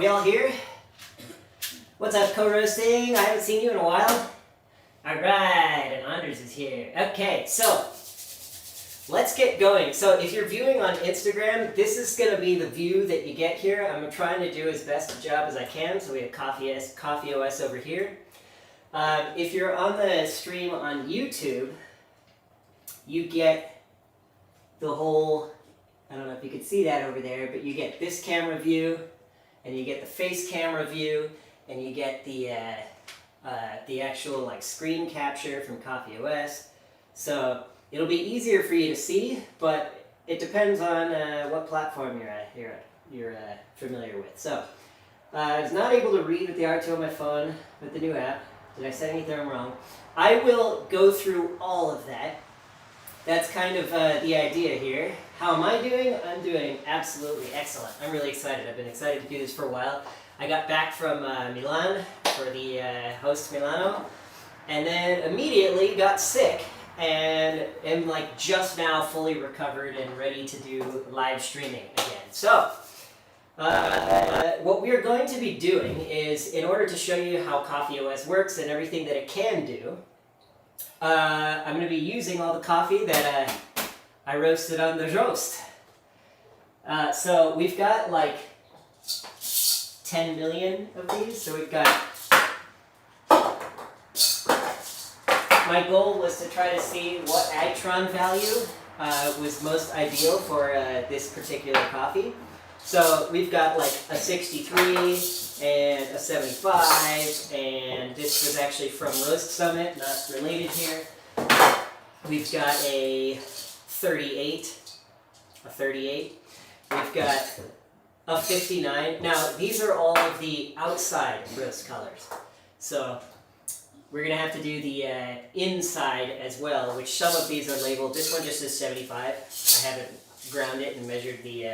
we all here? What's up, co-roasting? I haven't seen you in a while. Alright, and Anders is here. Okay, so let's get going. So if you're viewing on Instagram, this is going to be the view that you get here. I'm trying to do as best a job as I can. So we have CoffeeOS over here. If you're on the stream on YouTube, you get the whole, I don't know if you can see that over there, but you get this camera view, and you get the face camera view, and you get the actual like screen capture from CoffeeOS. So it'll be easier for you to see, but it depends on what platform you're familiar with. So I was not able to read with the R2 on my phone with the new app. Did I say anything wrong? I will go through all of that. That's kind of the idea here. How am I doing? I'm doing absolutely excellent. I'm really excited. I've been excited to do this for a while. I got back from Milan for the Host Milano, and then immediately got sick, and am like just now fully recovered and ready to do live streaming again. So what we're going to be doing is, in order to show you how CoffeeOS works and everything that it can do, I'm going to be using all the coffee that I roasted on the roast. So we've got like 10 million of these. So we've got, my goal was to try to see what Agtron value was most ideal for this particular coffee. So we've got like a 63 and a 75, and this was actually from Roast Summit, not related here. We've got a 38, We've got a 59. Now, these are all of the outside roast colors. So we're going to have to do the inside as well, which some of these are labeled. This one just says 75. I haven't ground it and measured the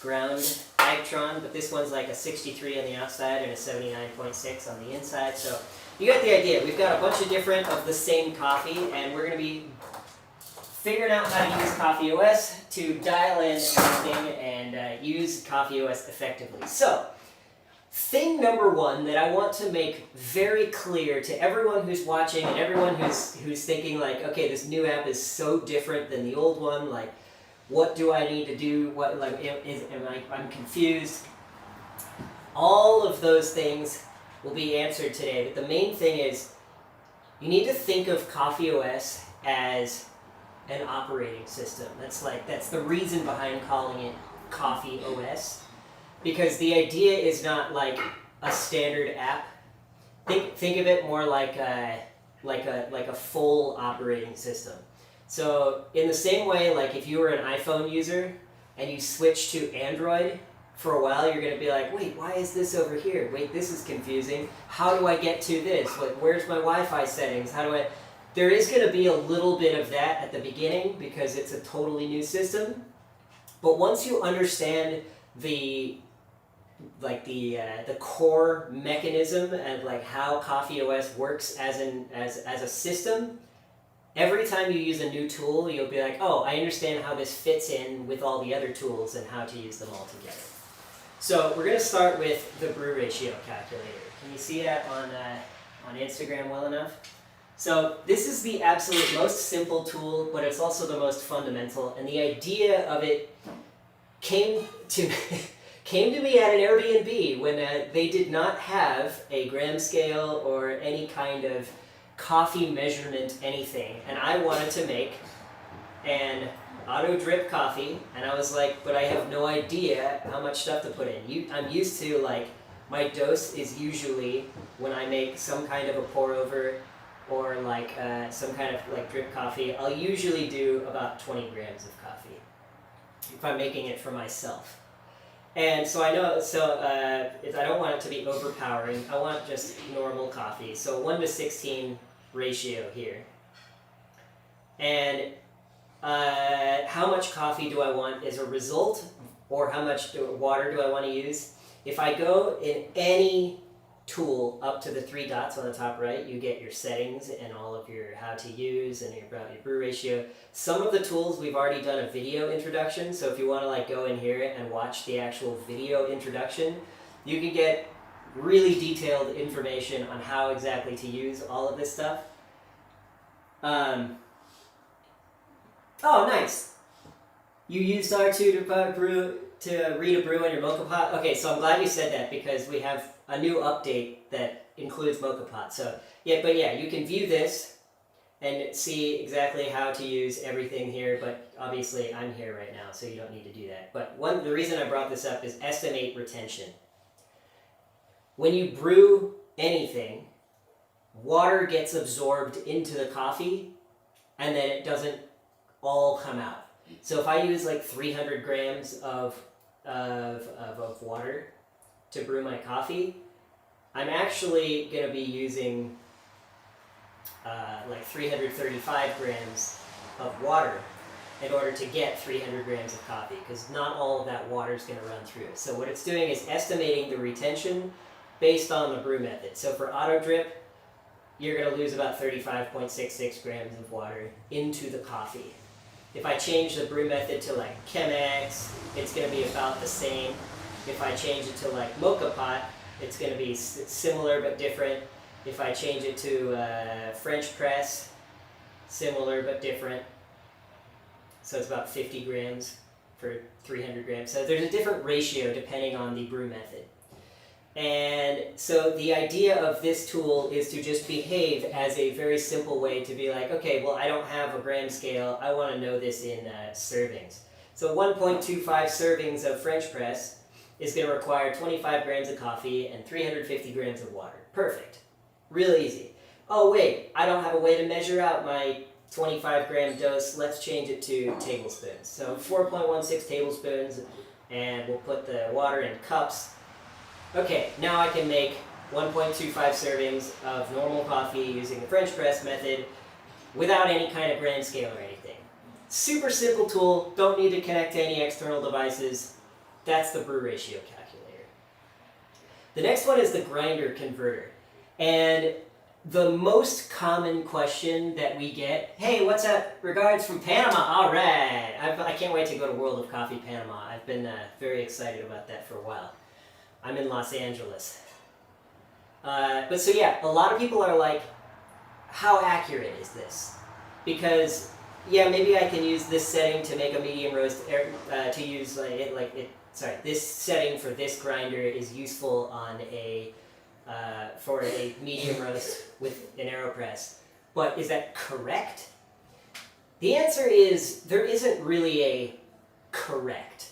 ground Agtron, but this one's like a 63 on the outside and a 79.6 on the inside. So you got the idea. We've got a bunch of different of the same coffee, and we're going to be figuring out how to use CoffeeOS to dial in everything and use CoffeeOS effectively. So, thing number one that I want to make very clear to everyone who's watching and everyone who's thinking like, okay, this new app is so different than the old one, like, what do I need to do? What, like, I'm confused. All of those things will be answered today, but the main thing is you need to think of CoffeeOS as an operating system. That's the reason behind calling it CoffeeOS, because the idea is not like a standard app. Think of it more like a full operating system. So in the same way, like if you were an iPhone user and you switch to Android for a while, you're going to be like, wait, why is this over here? Wait, this is confusing. How do I get to this? Like, where's my Wi-Fi settings? How do I... There is going to be a little bit of that at the beginning because it's a totally new system. But once you understand the core mechanism and like how CoffeeOS works as a system, every time you use a new tool, you'll be like, oh, I understand how this fits in with all the other tools and how to use them all together. So we're going to start with the brew ratio calculator. Can you see that on Instagram well enough? So this is the absolute most simple tool, but it's also the most fundamental. And the idea of it came to me at an Airbnb when they did not have a gram scale or any kind of coffee measurement anything. And I wanted to make an auto drip coffee, and I was like, but I have no idea how much stuff to put in. I'm used to, like, my dose is usually, when I make some kind of a pour over or like some kind of like drip coffee, I'll usually do about 20 grams of coffee if I'm making it for myself. And so I know, I don't want it to be overpowering. I want just normal coffee. So 1:16 ratio here. And how much coffee do I want as a result, or how much water do I want to use? If I go in any tool up to the three dots on the top right, you get your settings and all of your how to use and your brew ratio. Some of the tools we've already done a video introduction, so if you want to like go in here and watch the actual video introduction, You can get really detailed information on how exactly to use all of this stuff. Oh, nice. You used R2 to read a brew in your Mocha Pot? Okay, so I'm glad you said that because we have a new update that includes Mocha Pot. So, yeah, you can view this and see exactly how to use everything here, but obviously I'm here right now, so you don't need to do that. But the reason I brought this up is estimate retention. When you brew anything, water gets absorbed into the coffee, and then it doesn't all come out. So if I use like 300 grams of water to brew my coffee, I'm actually going to be using like 335 grams of water in order to get 300 grams of coffee, because not all of that water is going to run through it. So what it's doing is estimating the retention based on the brew method. So for auto drip, you're going to lose about 35.66 grams of water into the coffee. If I change the brew method to like Chemex, it's going to be about the same. If I change it to like Mocha Pot, it's going to be similar but different. If I change it to French press, similar but different. So it's about 50 grams for 300 grams. So there's a different ratio depending on the brew method. And so the idea of this tool is to just behave as a very simple way to be like, okay, well, I don't have a gram scale. I want to know this in servings. So 1.25 servings of French press is going to require 25 grams of coffee and 350 grams of water. Perfect. Real easy. Oh, wait, I don't have a way to measure out my 25 gram dose. Let's change it to tablespoons. So 4.16 tablespoons, and we'll put the water in cups. Okay, now I can make 1.25 servings of normal coffee using the French press method without any kind of gram scale or anything. Super simple tool, don't need to connect to any external devices. That's the brew ratio calculator. The next one is the grinder converter. And the most common question that we get, hey, what's up? Regards from Panama. All right. I can't wait to go to World of Coffee Panama. I've been very excited about that for a while. I'm in Los Angeles. But so yeah, a lot of people are like, how accurate is this? Because yeah, maybe I can use this setting to make a medium roast, this setting for this grinder is useful on for a medium roast with an AeroPress. But is that correct? The answer is there isn't really a correct.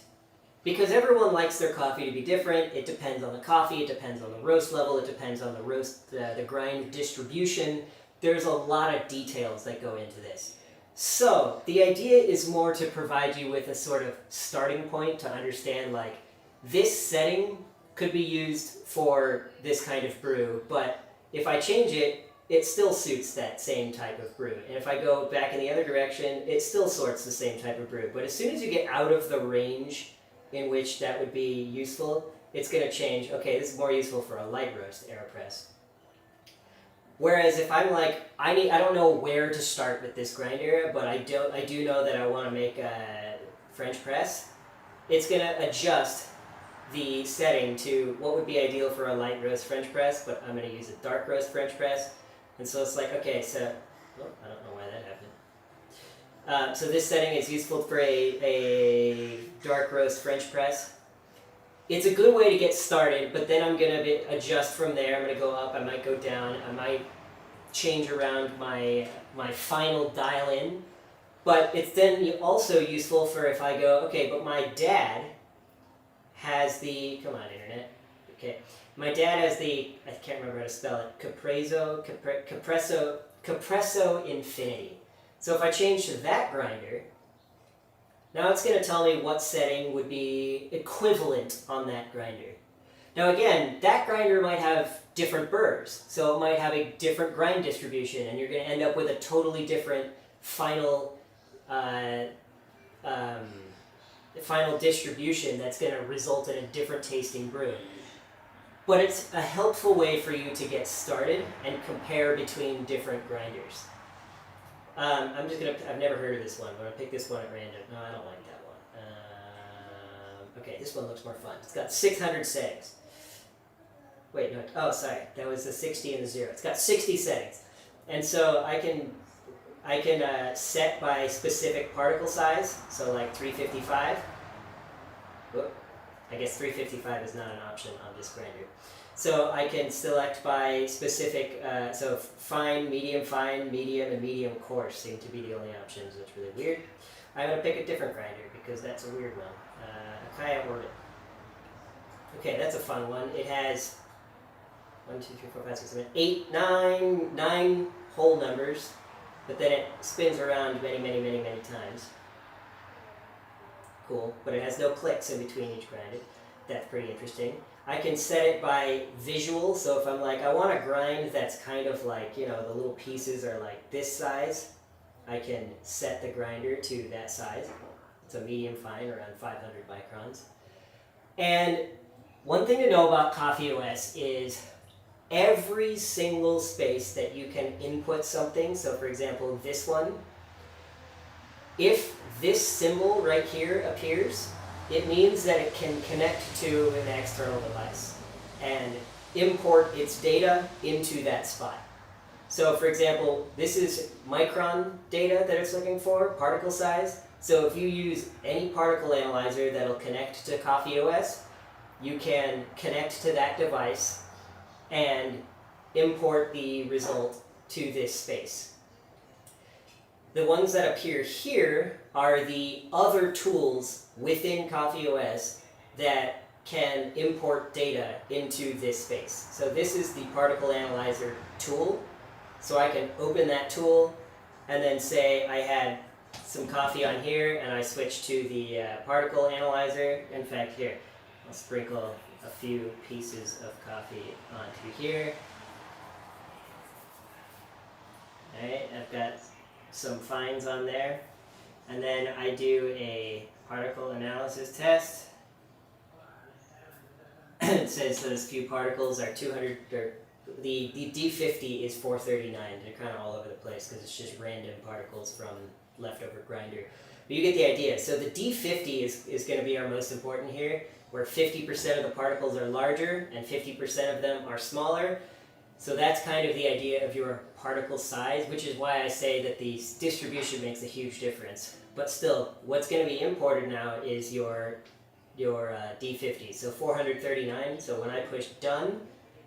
Because everyone likes their coffee to be different. It depends on the coffee, it depends on the roast level, it depends on the grind distribution. There's a lot of details that go into this. So the idea is more to provide you with a sort of starting point to understand like this setting could be used for this kind of brew, but if I change it, it still suits that same type of brew. And if I go back in the other direction, it still sorts the same type of brew. But as soon as you get out of the range in which that would be useful, it's going to change. Okay, this is more useful for a light roast AeroPress. Whereas if I'm like, I don't know where to start with this grinder, but I do know that I want to make a French press, it's going to adjust the setting to what would be ideal for a light roast French press, but I'm going to use a dark roast French press. And so it's like, okay, so, I don't know why that happened. So this setting is useful for a dark roast French press. It's a good way to get started, but then I'm going to adjust from there. I'm going to go up, I might go down, I might change around my final dial in. But it's then also useful for if I go, okay, but my dad has the, come on internet, okay. My dad has the, I can't remember how to spell it, Capresso Infinity. So if I change to that grinder, now it's going to tell me what setting would be equivalent on that grinder. Now again, that grinder might have different burrs, so it might have a different grind distribution, and you're going to end up with a totally different final distribution that's going to result in a different tasting brew. But it's a helpful way for you to get started and compare between different grinders. I've never heard of this one, but I'll pick this one at random. No, I don't like that one. Okay, this one looks more fun. It's got 600 settings. wait, no, oh, sorry, that was the 60 and the 0. It's got 60 settings. And so I can set by specific particle size, so like 355. Whoop. I guess 355 is not an option on this grinder. So I can select by specific, so fine, medium, and medium coarse seem to be the only options. That's really weird. I'm going to pick a different grinder because that's a weird one. Akaya Orbit. Okay, that's a fun one. It has 1, 2, 3, 4, 5, 6, 7, 8, 9 whole numbers, but then it spins around many times. Cool, but it has no clicks in between each grind. That's pretty interesting. I can set it by visual, so if I'm like, I want a grind that's kind of like, you know, the little pieces are like this size, I can set the grinder to that size. It's a medium fine, around 500 microns. And one thing to know about CoffeeOS is every single space that you can input something, so for example this one, if this symbol right here appears, it means that it can connect to an external device and import its data into that spot. So for example, this is micron data that it's looking for, particle size. So if you use any particle analyzer that'll connect to CoffeeOS, you can connect to that device and import the result to this space. The ones that appear here are the other tools within CoffeeOS that can import data into this space. So this is the particle analyzer tool. So I can open that tool and then say I had some coffee on here and I switch to the particle analyzer. In fact, here, I'll sprinkle a few pieces of coffee onto here. Alright, I've got some fines on there. And then I do a particle analysis test. It says those few particles are 200, or the D50 is 439. They're kind of all over the place because it's just random particles from leftover grinder. But you get the idea. So the D50 is going to be our most important here, where 50% of the particles are larger and 50% of them are smaller. So that's kind of the idea of your particle size, which is why I say that the distribution makes a huge difference. But still, what's going to be imported now is your D50. So 439, so when I push done,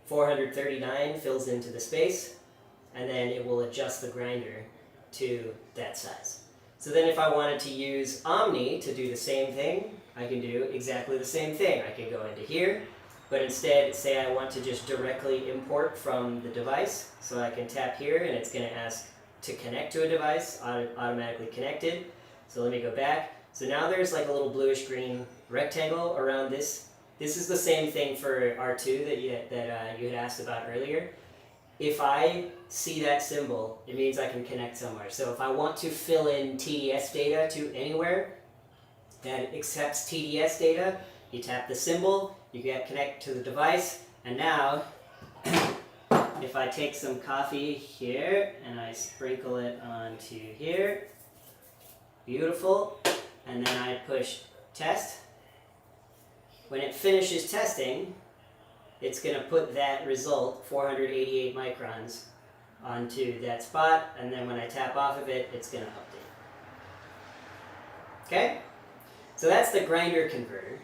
439 fills into the space, and then it will adjust the grinder to that size. So then if I wanted to use Omni to do the same thing, I can do exactly the same thing. I can go into here, but instead say I want to just directly import from the device. So I can tap here and it's going to ask to connect to a device, automatically connected. So let me go back. So now there's like a little bluish green rectangle around this. This is the same thing for R2 that you had asked about earlier. If I see that symbol, it means I can connect somewhere. So if I want to fill in TDS data to anywhere that accepts TDS data, you tap the symbol, you get connect to the device, and now if I take some coffee here and I sprinkle it onto here, beautiful, and then I push test. When it finishes testing, it's going to put that result, 488 microns, onto that spot, and then when I tap off of it, it's going to update. Okay? So that's the grinder converter.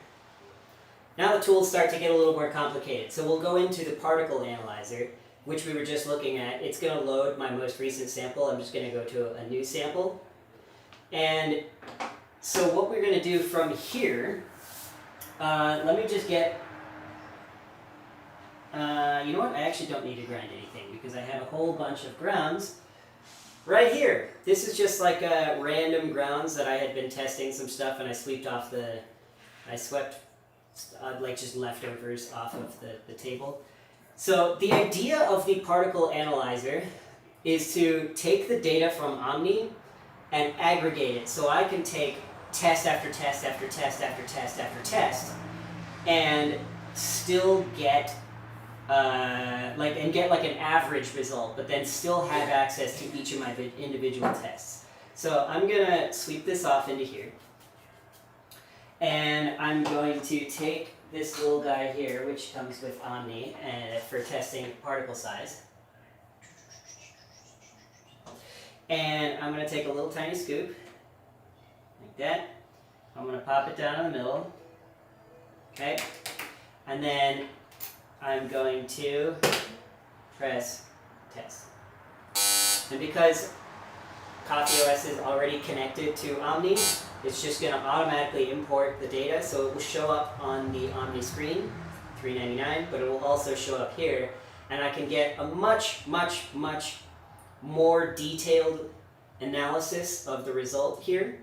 Now the tools start to get a little more complicated. So we'll go into the particle analyzer, which we were just looking at. It's going to load my most recent sample. I'm just going to go to a new sample. And so what we're going to do from here, let me just get, you know what, I actually don't need to grind anything because I have a whole bunch of grounds right here. This is just like random grounds that I had been testing some stuff and I swept like just leftovers off of the table. So the idea of the particle analyzer is to take the data from Omni and aggregate it. So I can take test after test after test after test after test and still get get like an average result, but then still have access to each of my individual tests. So I'm gonna sweep this off into here. And I'm going to take this little guy here, which comes with Omni, for testing particle size. And I'm going to take a little tiny scoop, like that. I'm going to pop it down in the middle. Okay? And then I'm going to press test. And because CoffeeOS is already connected to Omni, it's just going to automatically import the data, so it will show up on the Omni screen, $3.99, but it will also show up here, and I can get a much, much, much more detailed analysis of the result here.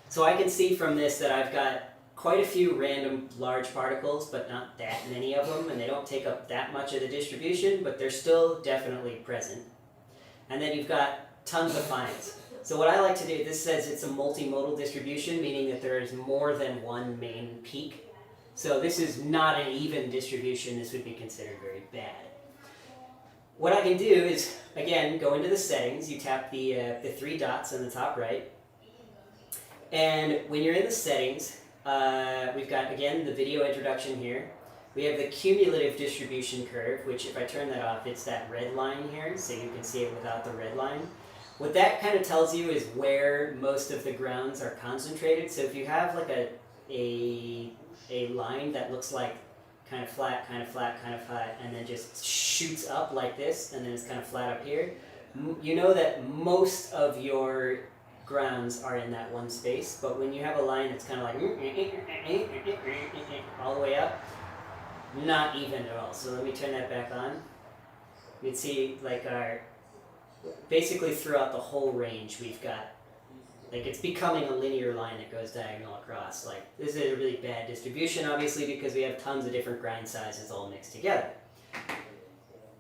So I can see from this that I've got quite a few random large particles, but not that many of them, and they don't take up that much of the distribution, but they're still definitely present. And then you've got tons of fines. So what I like to do, this says it's a multimodal distribution, meaning that there is more than one main peak. So this is not an even distribution. This would be considered very bad. What I can do is, again, go into the settings. You tap the three dots on the top right. And when you're in the settings, we've got, again, the video introduction here. We have the cumulative distribution curve, which if I turn that off, it's that red line here, so you can see it without the red line. What that kind of tells you is where most of the grounds are concentrated. So if you have like a line that looks like kind of flat, kind of flat, kind of flat, and then just shoots up like this, and then it's kind of flat up here, you know that most of your grounds are in that one space. But when you have a line that's kind of like all the way up, not even at all. So let me turn that back on. You can see like basically throughout the whole range we've got, like it's becoming a linear line that goes diagonal across. Like this is a really bad distribution, obviously, because we have tons of different grind sizes all mixed together.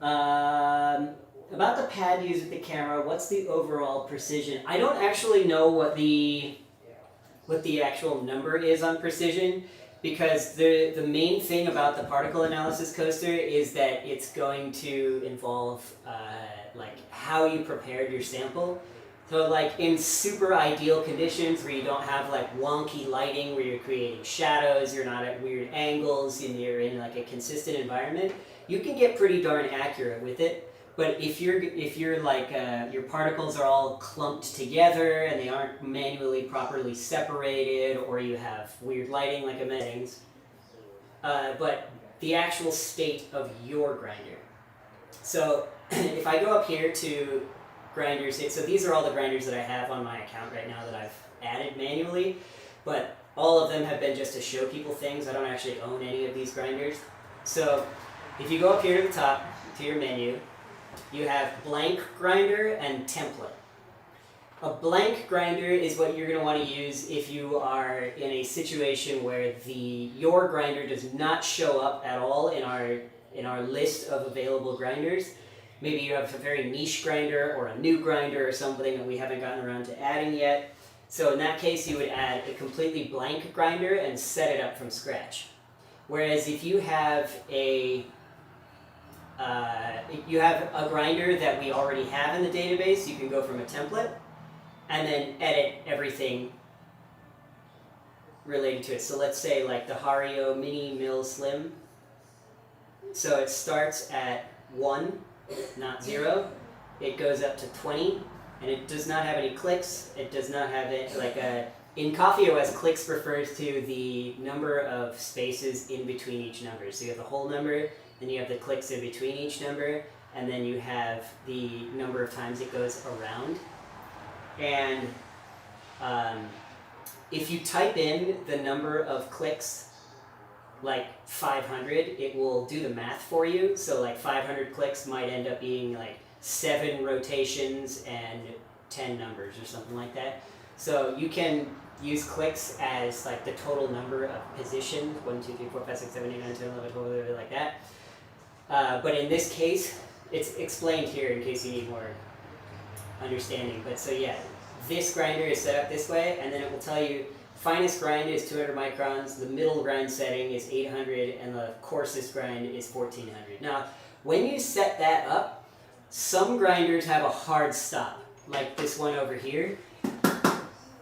About the pad used with the camera, what's the overall precision? I don't actually know what the actual number is on precision, because the main thing about the particle analysis coaster is that it's going to involve like how you prepared your sample. So like in super ideal conditions where you don't have like wonky lighting, where you're creating shadows, you're not at weird angles, and you're in like a consistent environment, you can get pretty darn accurate with it. But if you're like your particles are all clumped together and they aren't manually properly separated, or you have weird lighting like emettings, but the actual state of your grinder. So if I go up here to grinders, so these are all the grinders that I have on my account right now that I've added manually, but all of them have been just to show people things. I don't actually own any of these grinders. So if you go up here to the top to your menu, you have blank grinder and template. A blank grinder is what you're going to want to use if you are in a situation where your grinder does not show up at all in our list of available grinders. Maybe you have a very niche grinder or a new grinder or something that we haven't gotten around to adding yet. So in that case, you would add a completely blank grinder and set it up from scratch. Whereas if you have a grinder that we already have in the database, you can go from a template and then edit everything related to it. So let's say like the Hario Mini Mill Slim. So it starts at 1, not 0. It goes up to 20, and it does not have any clicks. It does not have it in CoffeeOS, clicks refers to the number of spaces in between each number. So you have the whole number, then you have the clicks in between each number, and then you have the number of times it goes around. And if you type in the number of clicks, like 500, it will do the math for you. So like 500 clicks might end up being like 7 rotations and 10 numbers or something like that. So you can use clicks as like the total number of positions, 1, 2, 3, 4, 5, 6, 7, 8, 9, 10, 11, 12, like that. But in this case, it's explained here in case you need more understanding. But so yeah, this grinder is set up this way, and then it will tell you finest grind is 200 microns, the middle grind setting is 800, and the coarsest grind is 1400. Now, when you set that up, some grinders have a hard stop, like this one over here.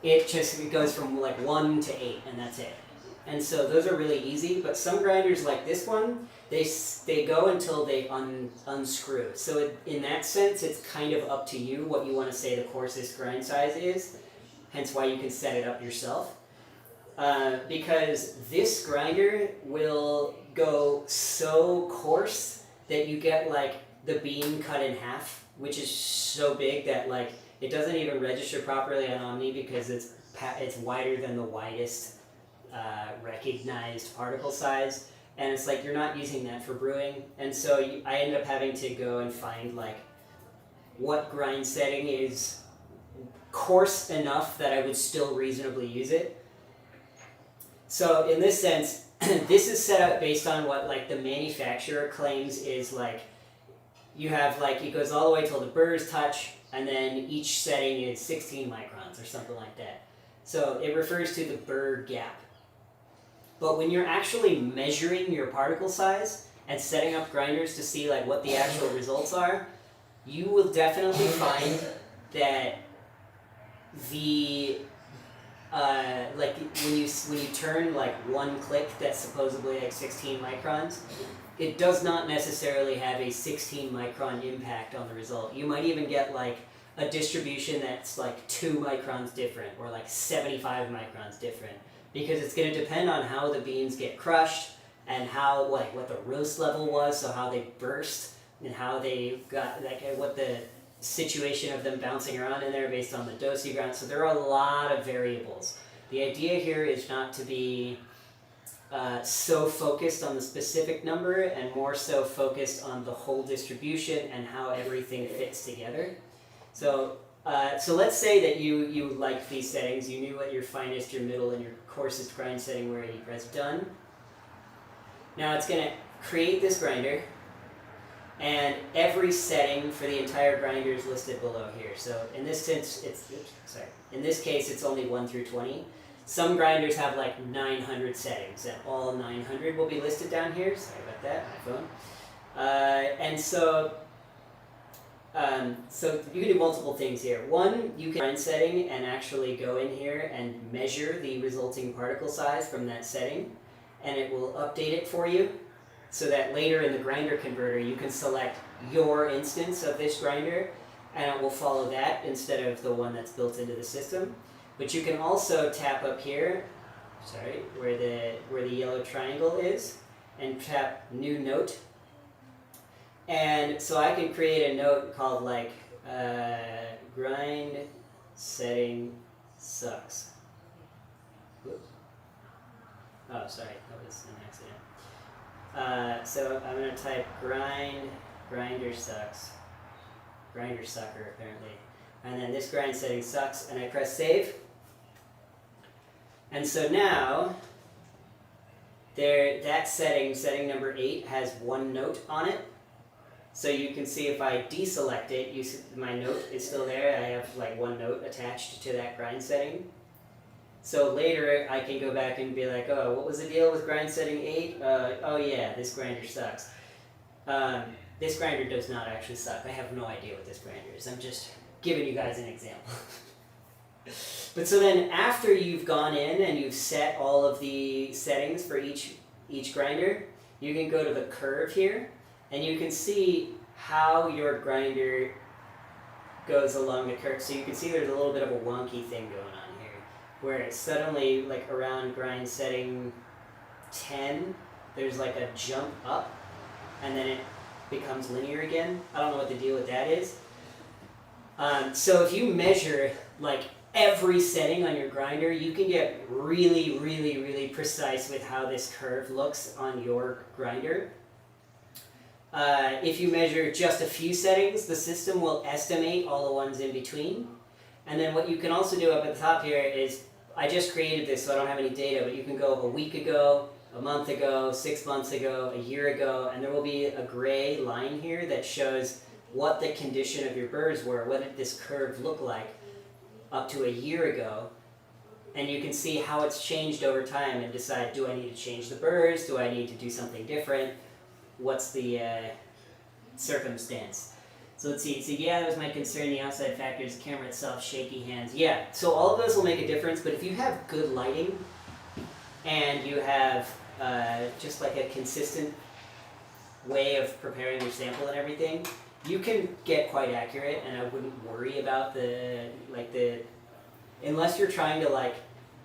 it goes from like 1 to 8, and that's it. And so those are really easy, but some grinders like this one, they go until they unscrew. So in that sense, it's kind of up to you what you want to say the coarsest grind size is, hence why you can set it up yourself. Because this grinder will go so coarse that you get like the bean cut in half, which is so big that like it doesn't even register properly on Omni because it's wider than the widest recognized particle size, and it's like you're not using that for brewing, and so I ended up having to go and find like what grind setting is coarse enough that I would still reasonably use it. So in this sense, this is set up based on what like the manufacturer claims is like, you have like, it goes all the way till the burrs touch, and then each setting is 16 microns or something like that. So it refers to the burr gap. But when you're actually measuring your particle size and setting up grinders to see like what the actual results are, you will definitely find that the like when you turn like one click that's supposedly like 16 microns, it does not necessarily have a 16 micron impact on the result. You might even get like a distribution that's like 2 microns different or like 75 microns different, because it's going to depend on how the beans get crushed and how like what the roast level was, so how they burst and how they got like what the situation of them bouncing around in there based on the dose you ground. So there are a lot of variables. The idea here is not to be so focused on the specific number and more so focused on the whole distribution and how everything fits together. So let's say that you liked these settings, you knew what your finest, your middle, and your coarsest grind setting were, and you press done. Now it's going to create this grinder, and every setting for the entire grinder is listed below here. So in this sense, in this case, it's only 1 through 20. Some grinders have like 900 settings, and all 900 will be listed down here. Sorry about that, my phone. And so you can do multiple things here. One, you can grind setting and actually go in here and measure the resulting particle size from that setting, and it will update it for you, so that later in the grinder converter you can select your instance of this grinder, and it will follow that instead of the one that's built into the system. But you can also tap up here, where the yellow triangle is, and tap New Note. And so I can create a note called like grind setting sucks. Whoops. Oh, sorry, that was an accident. So I'm going to type grinder sucks. Grinder sucker, apparently. And then this grind setting sucks, and I press save. And so now, that setting number 8, has one note on it. So you can see if I deselect it, my note is still there. I have like one note attached to that grind setting. So later I can go back and be like, oh, what was the deal with grind setting 8? Oh yeah, this grinder sucks. This grinder does not actually suck. I have no idea what this grinder is. I'm just giving you guys an example. But so then after you've gone in and you've set all of the settings for each grinder, you can go to the curve here, and you can see how your grinder goes along the curve. So you can see there's a little bit of a wonky thing going on here, where it's suddenly like around grind setting 10, there's like a jump up, and then it becomes linear again. I don't know what the deal with that is. So if you measure like every setting on your grinder, you can get really, really, really precise with how this curve looks on your grinder. If you measure just a few settings, the system will estimate all the ones in between. And then what you can also do up at the top here is, I just created this so I don't have any data, but you can go a week ago, a month ago, 6 months ago, a year ago, and there will be a gray line here that shows what the condition of your burrs were, what did this curve look like up to a year ago, and you can see how it's changed over time and decide, do I need to change the burrs, do I need to do something different, what's the circumstance. So let's see. So yeah, that was my concern. The outside factors, the camera itself, shaky hands. Yeah. So all of those will make a difference. But if you have good lighting, and you have just like a consistent way of preparing your sample and everything, you can get quite accurate. And I wouldn't worry about unless you're trying to like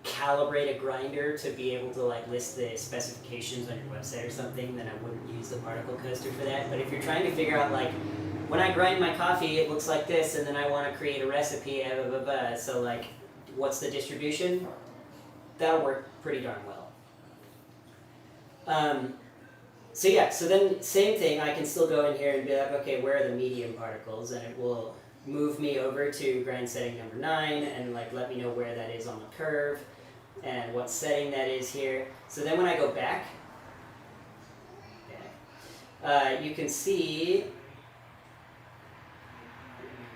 calibrate a grinder to be able to like list the specifications on your website or something, then I wouldn't use the particle coaster for that. But if you're trying to figure out like, when I grind my coffee it looks like this and then I want to create a recipe, blah, blah, blah, so like what's the distribution, that'll work pretty darn well. So yeah, so then same thing, I can still go in here and be like, okay, where are the medium particles, and it will move me over to grind setting number 9 and like let me know where that is on the curve and what setting that is here. So then when I go back, you can see,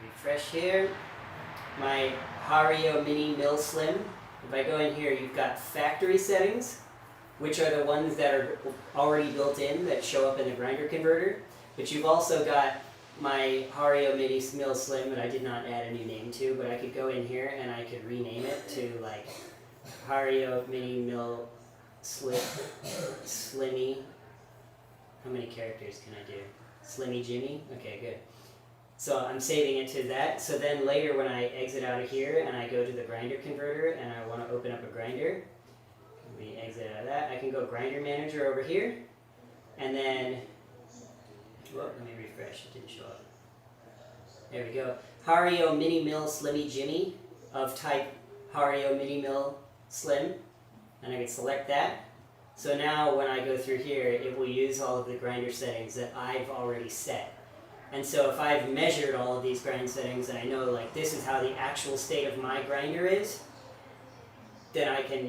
refresh here, my Hario Mini Mill Slim. If I go in here, you've got factory settings, which are the ones that are already built in that show up in the grinder converter. But you've also got my Hario Mini Mill Slim that I did not add a new name to, but I could go in here and I could rename it to like Hario Mini Mill Slimmy. How many characters can I do? Slimmy Jimmy? Okay, good. So I'm saving it to that. So then later when I exit out of here and I go to the grinder converter and I want to open up a grinder, let me exit out of that. I can go grinder manager over here, and then, whoa, let me refresh, it didn't show up. There we go. Hario Mini Mill Slimmy Jimmy of type Hario Mini Mill Slim, and I can select that. So now when I go through here, it will use all of the grinder settings that I've already set. And so if I've measured all of these grind settings and I know like this is how the actual state of my grinder is, then I can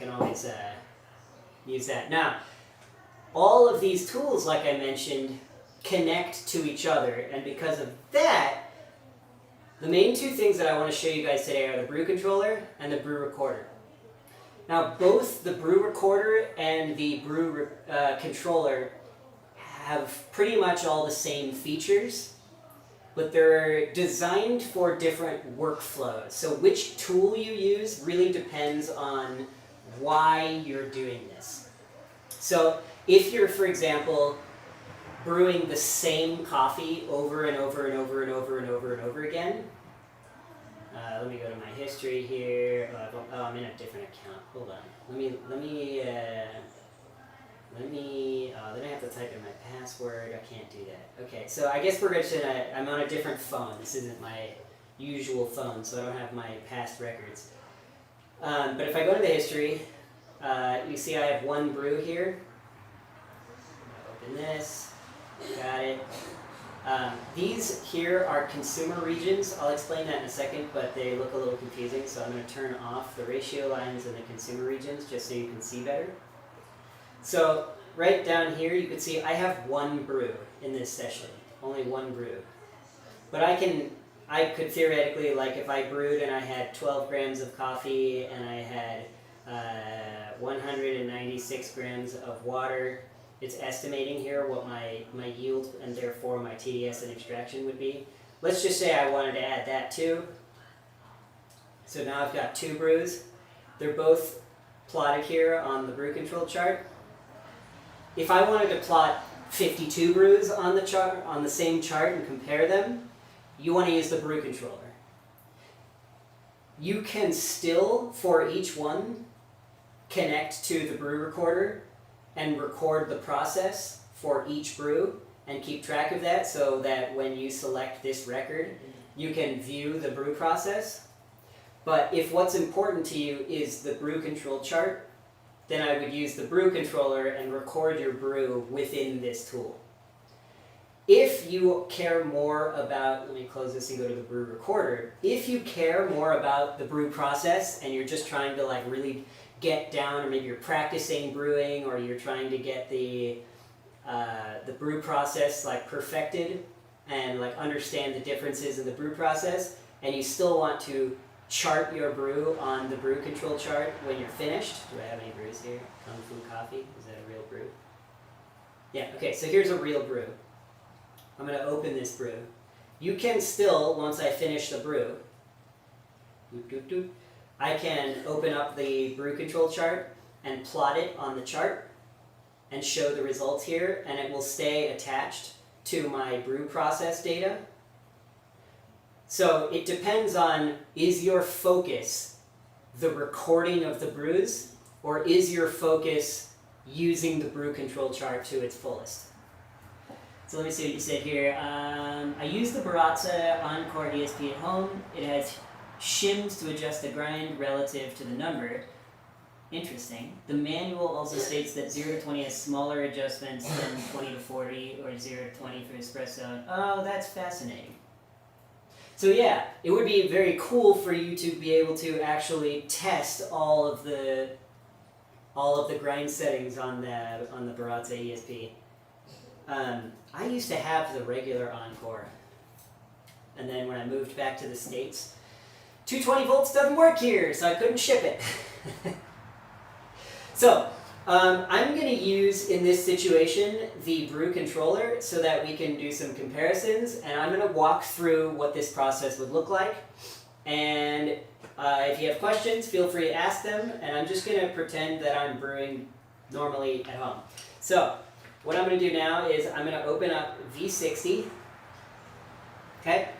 always use that. Now, all of these tools, like I mentioned, connect to each other, and because of that, the main two things that I want to show you guys today are the brew controller and the brew recorder. Now, both the brew recorder and the brew controller have pretty much all the same features, but they're designed for different workflows. So which tool you use really depends on why you're doing this. So if you're, for example, brewing the same coffee over and over and over and over and over and over again, let me go to my history here. Oh, I'm in a different account. Hold on. Then I have to type in my password. I can't do that. Okay, so I guess I'm on a different phone. This isn't my usual phone, so I don't have my past records. But if I go to the history, you see I have one brew here. Open this. Got it. These here are consumer regions. I'll explain that in a second, but they look a little confusing, so I'm going to turn off the ratio lines and the consumer regions just so you can see better. So right down here you can see I have one brew in this session, only one brew. But I could theoretically, like if I brewed and I had 12 grams of coffee and I had 196 grams of water, it's estimating here what my yield and therefore my TDS and extraction would be. Let's just say I wanted to add that too. So now I've got two brews. They're both plotted here on the brew control chart. If I wanted to plot 52 brews on the chart, on the same chart, and compare them, you want to use the brew controller. You can still, for each one, connect to the brew recorder and record the process for each brew and keep track of that so that when you select this record, you can view the brew process. But if what's important to you is the brew control chart, then I would use the brew controller and record your brew within this tool. If you care more about, let me close this and go to the brew recorder. If you care more about the brew process and you're just trying to like really get down, or maybe you're practicing brewing, or you're trying to get the brew process like perfected and like understand the differences in the brew process, and you still want to chart your brew on the brew control chart when you're finished. Do I have any brews here? Kung Fu Coffee, is that a real brew? Yeah, okay, so here's a real brew. I'm going to open this brew. you can still, once I finish the brew, I can open up the brew control chart and plot it on the chart and show the results here, and it will stay attached to my brew process data. So it depends on, is your focus the recording of the brews, or is your focus using the brew control chart to its fullest? So let me see what you said here. I use the Baratza Encore ESP at home. It has shims to adjust the grind relative to the number. Interesting. The manual also states that 0 to 20 has smaller adjustments than 20 to 40 or 0 to 20 for espresso. Oh, that's fascinating. So yeah, it would be very cool for you to be able to actually test all of the grind settings on the Baratza ESP. I used to have the regular Encore, and then when I moved back to the States, 220 volts doesn't work here, so I couldn't ship it. So, I'm going to use, in this situation, the brew controller so that we can do some comparisons, and I'm going to walk through what this process would look like. And if you have questions, feel free to ask them, and I'm just going to pretend that I'm brewing normally at home. So, what I'm going to do now is I'm going to open up V60, okay,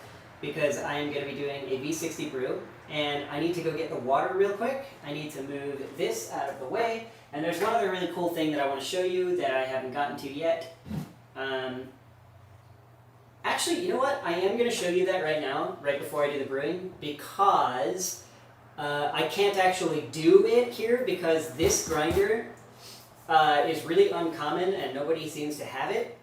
because I am going to be doing a V60 brew, and I need to go get the water real quick. I need to move this out of the way, and there's one other really cool thing that I want to show you that I haven't gotten to yet. Actually, you know what? I am going to show you that right now, right before I do the brewing, because I can't actually do it here because this grinder is really uncommon and nobody seems to have it.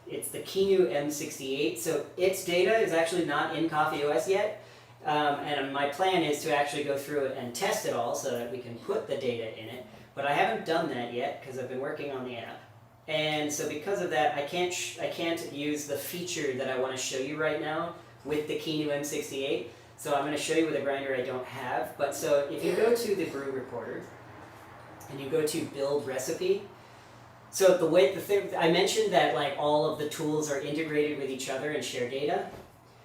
It's the Kinu M68, so its data is actually not in CoffeeOS yet. And my plan is to actually go through it and test it all so that we can put the data in it. But I haven't done that yet because I've been working on the app. And so because of that, I can't use the feature that I want to show you right now with the Kinu M68. So I'm going to show you with a grinder I don't have. But so if you go to the brew recorder, and you go to build recipe. So I mentioned that like all of the tools are integrated with each other and share data.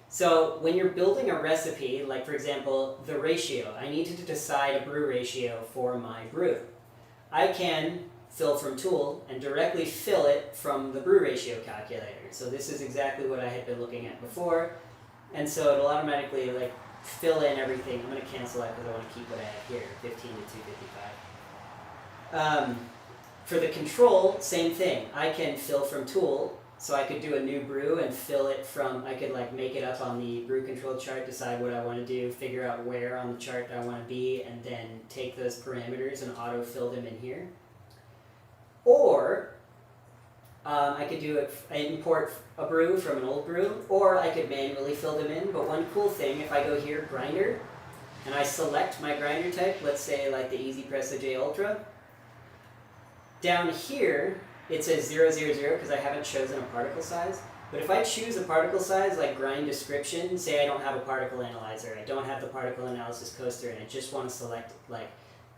So when you're building a recipe, like for example, the ratio, I needed to decide a brew ratio for my brew. I can fill from tool and directly fill it from the brew ratio calculator. So this is exactly what I had been looking at before. And so it'll automatically like fill in everything. I'm going to cancel that because I want to keep what I have here, 15 to 255. For the control, same thing. I can fill from tool, so I could do a new brew and fill it from, I could like make it up on the brew control chart, decide what I want to do, figure out where on the chart I want to be, and then take those parameters and auto-fill them in here. Or, I could do import a brew from an old brew, or I could manually fill them in, but one cool thing, if I go here, grinder, and I select my grinder type, let's say like the Easy Presso J Ultra, down here, it says 000 because I haven't chosen a particle size. But if I choose a particle size like grind description, say I don't have a particle analyzer, I don't have the particle analysis coaster, and I just want to select like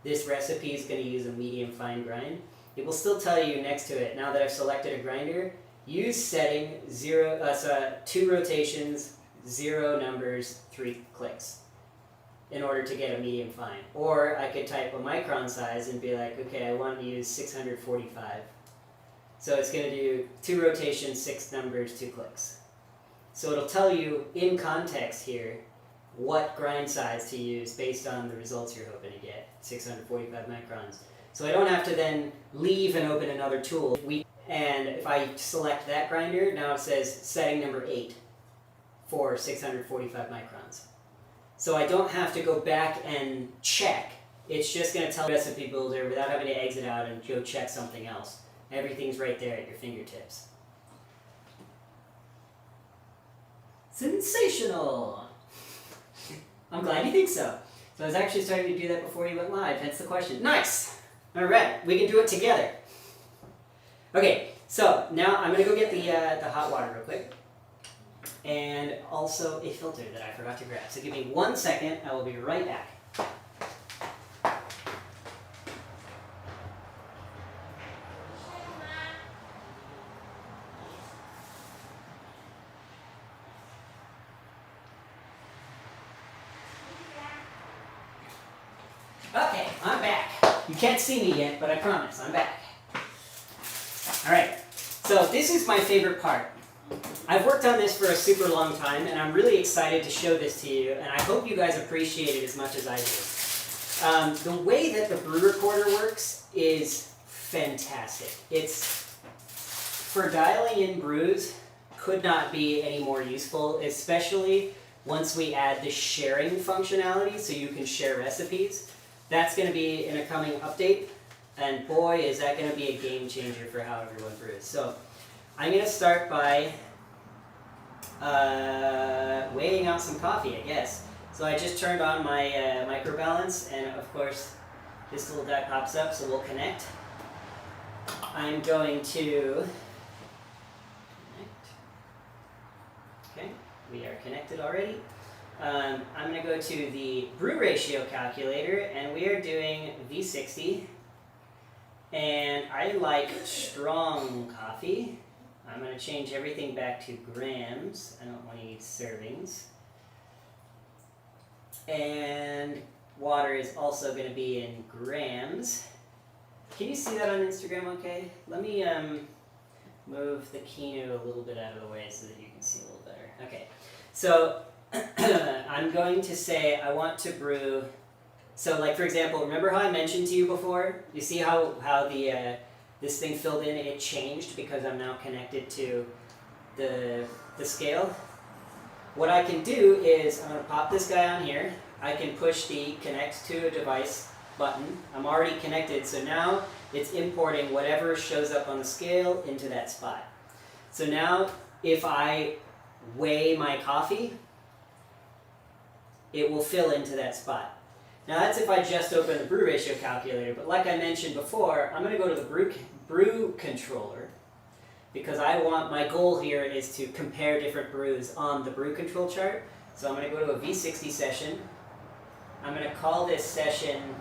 this recipe is going to use a medium fine grind, it will still tell you next to it, now that I've selected a grinder, use setting 2 rotations, 0 numbers, 3 clicks in order to get a medium fine. Or I could type a micron size and be like, okay, I want to use 645. So it's going to do 2 rotations, 6 numbers, 2 clicks. So it'll tell you in context here what grind size to use based on the results you're hoping to get, 645 microns. So I don't have to then leave and open another tool. And if I select that grinder, now it says setting number 8 for 645 microns. So I don't have to go back and check. It's just going to tell the recipe builder without having to exit out and go check something else. Everything's right there at your fingertips. Sensational! I'm glad you think so. So I was actually starting to do that before you went live, hence the question. Nice! Alright, we can do it together. Okay, so now I'm going to go get the hot water real quick. And also a filter that I forgot to grab. So give me 1 second, I will be right back. Okay, I'm back. You can't see me yet, but I promise, I'm back. Alright, so this is my favorite part. I've worked on this for a super long time, and I'm really excited to show this to you, and I hope you guys appreciate it as much as I do. The way that the brew recorder works is fantastic. It's, for dialing in brews, could not be any more useful, especially once we add the sharing functionality so you can share recipes. That's going to be in a coming update, and boy is that going to be a game changer for how everyone brews. So I'm going to start by weighing out some coffee, I guess. So I just turned on my microbalance, and of course this little guy pops up, so we'll connect. I'm going to connect. Okay, we are connected already. I'm going to go to the brew ratio calculator, and we are doing V60, and I like strong coffee. I'm going to change everything back to grams. I don't want to use servings. And water is also going to be in grams. Can you see that on Instagram okay? Let me move the Kino a little bit out of the way so that you can see a little better. Okay, so I'm going to say I want to brew, so like for example, remember how I mentioned to you before? You see how the this thing filled in, it changed because I'm now connected to the scale? What I can do is, I'm going to pop this guy on here, I can push the connect to a device button. I'm already connected, so now it's importing whatever shows up on the scale into that spot. So now if I weigh my coffee, it will fill into that spot. Now that's if I just open the brew ratio calculator, but like I mentioned before, I'm going to go to the brew controller because my goal here is to compare different brews on the brew control chart. So I'm going to go to a V60 session. I'm going to call this session,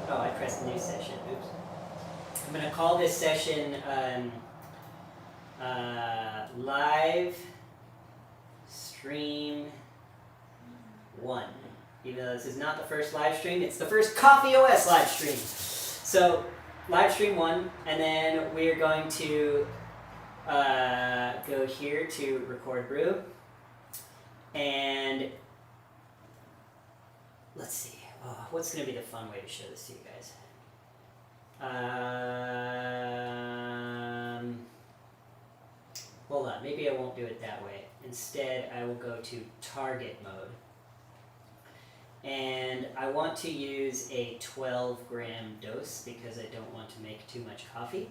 oh, I pressed new session, oops. I'm going to call this session live stream 1. Even though this is not the first live stream, it's the first CoffeeOS live stream. So live stream 1, and then we're going to go here to record brew, and let's see, what's going to be the fun way to show this to you guys? Hold on, maybe I won't do it that way. Instead, I will go to target mode. And I want to use a 12-gram dose because I don't want to make too much coffee.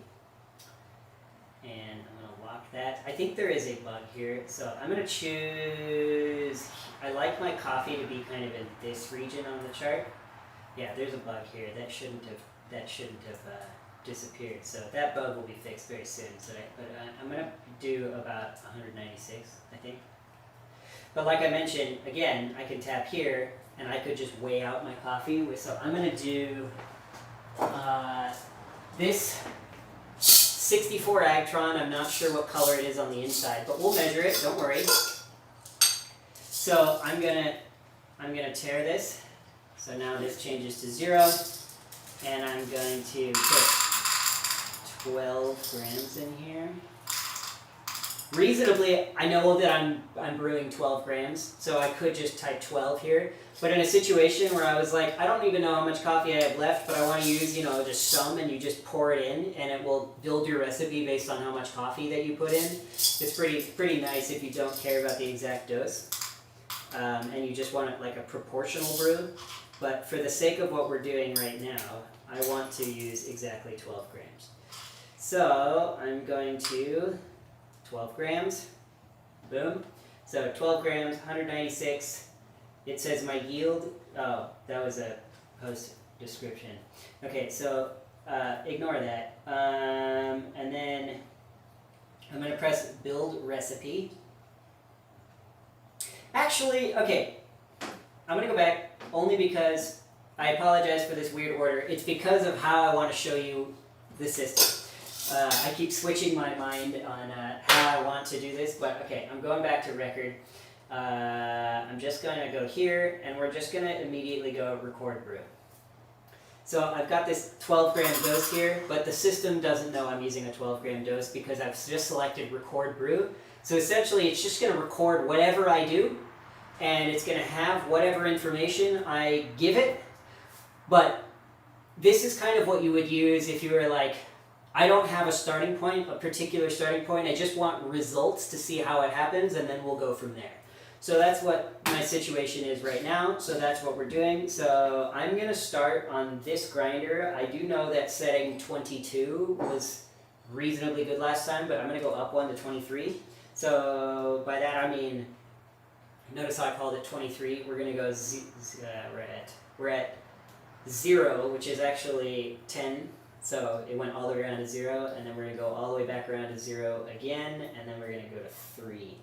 And I'm going to lock that. I think there is a bug here, so I'm going to choose, I like my coffee to be kind of in this region on the chart. Yeah, there's a bug here. That shouldn't have disappeared. So that bug will be fixed very soon. So I'm going to do about 196, I think. But like I mentioned, again, I can tap here, and I could just weigh out my coffee. So I'm going to do this 64 Agtron. I'm not sure what color it is on the inside, but we'll measure it. Don't worry. So I'm gonna tear this. So now this changes to 0, and I'm going to put 12 grams in here. Reasonably, I know that I'm brewing 12 grams, so I could just type 12 here. But in a situation where I was like, I don't even know how much coffee I have left, but I want to use, just some, and you just pour it in, and it will build your recipe based on how much coffee that you put in. It's pretty nice if you don't care about the exact dose, and you just want it like a proportional brew. But for the sake of what we're doing right now, I want to use exactly 12 grams. So I'm going to 12 grams, boom. So 12 grams, 196. It says my yield, oh, that was a post description. Okay, so ignore that. And then I'm going to press build recipe. Actually, okay, I'm going to go back only because I apologize for this weird order. It's because of how I want to show you the system. I keep switching my mind on how I want to do this, but okay, I'm going back to record. I'm just going to go here, and we're just going to immediately go record brew. So I've got this 12-gram dose here, but the system doesn't know I'm using a 12-gram dose because I've just selected record brew. So essentially it's just going to record whatever I do, and it's going to have whatever information I give it. But this is kind of what you would use if you were like, I don't have a starting point, a particular starting point, I just want results to see how it happens, and then we'll go from there. So that's what my situation is right now, so that's what we're doing. So I'm going to start on this grinder. I do know that setting 22 was reasonably good last time, but I'm going to go up one to 23. So by that I mean, notice how I called it 23. We're going to go, we're at 0, which is actually 10. So it went all the way around to 0, and then we're going to go all the way back around to 0 again, and then we're going to go to 3.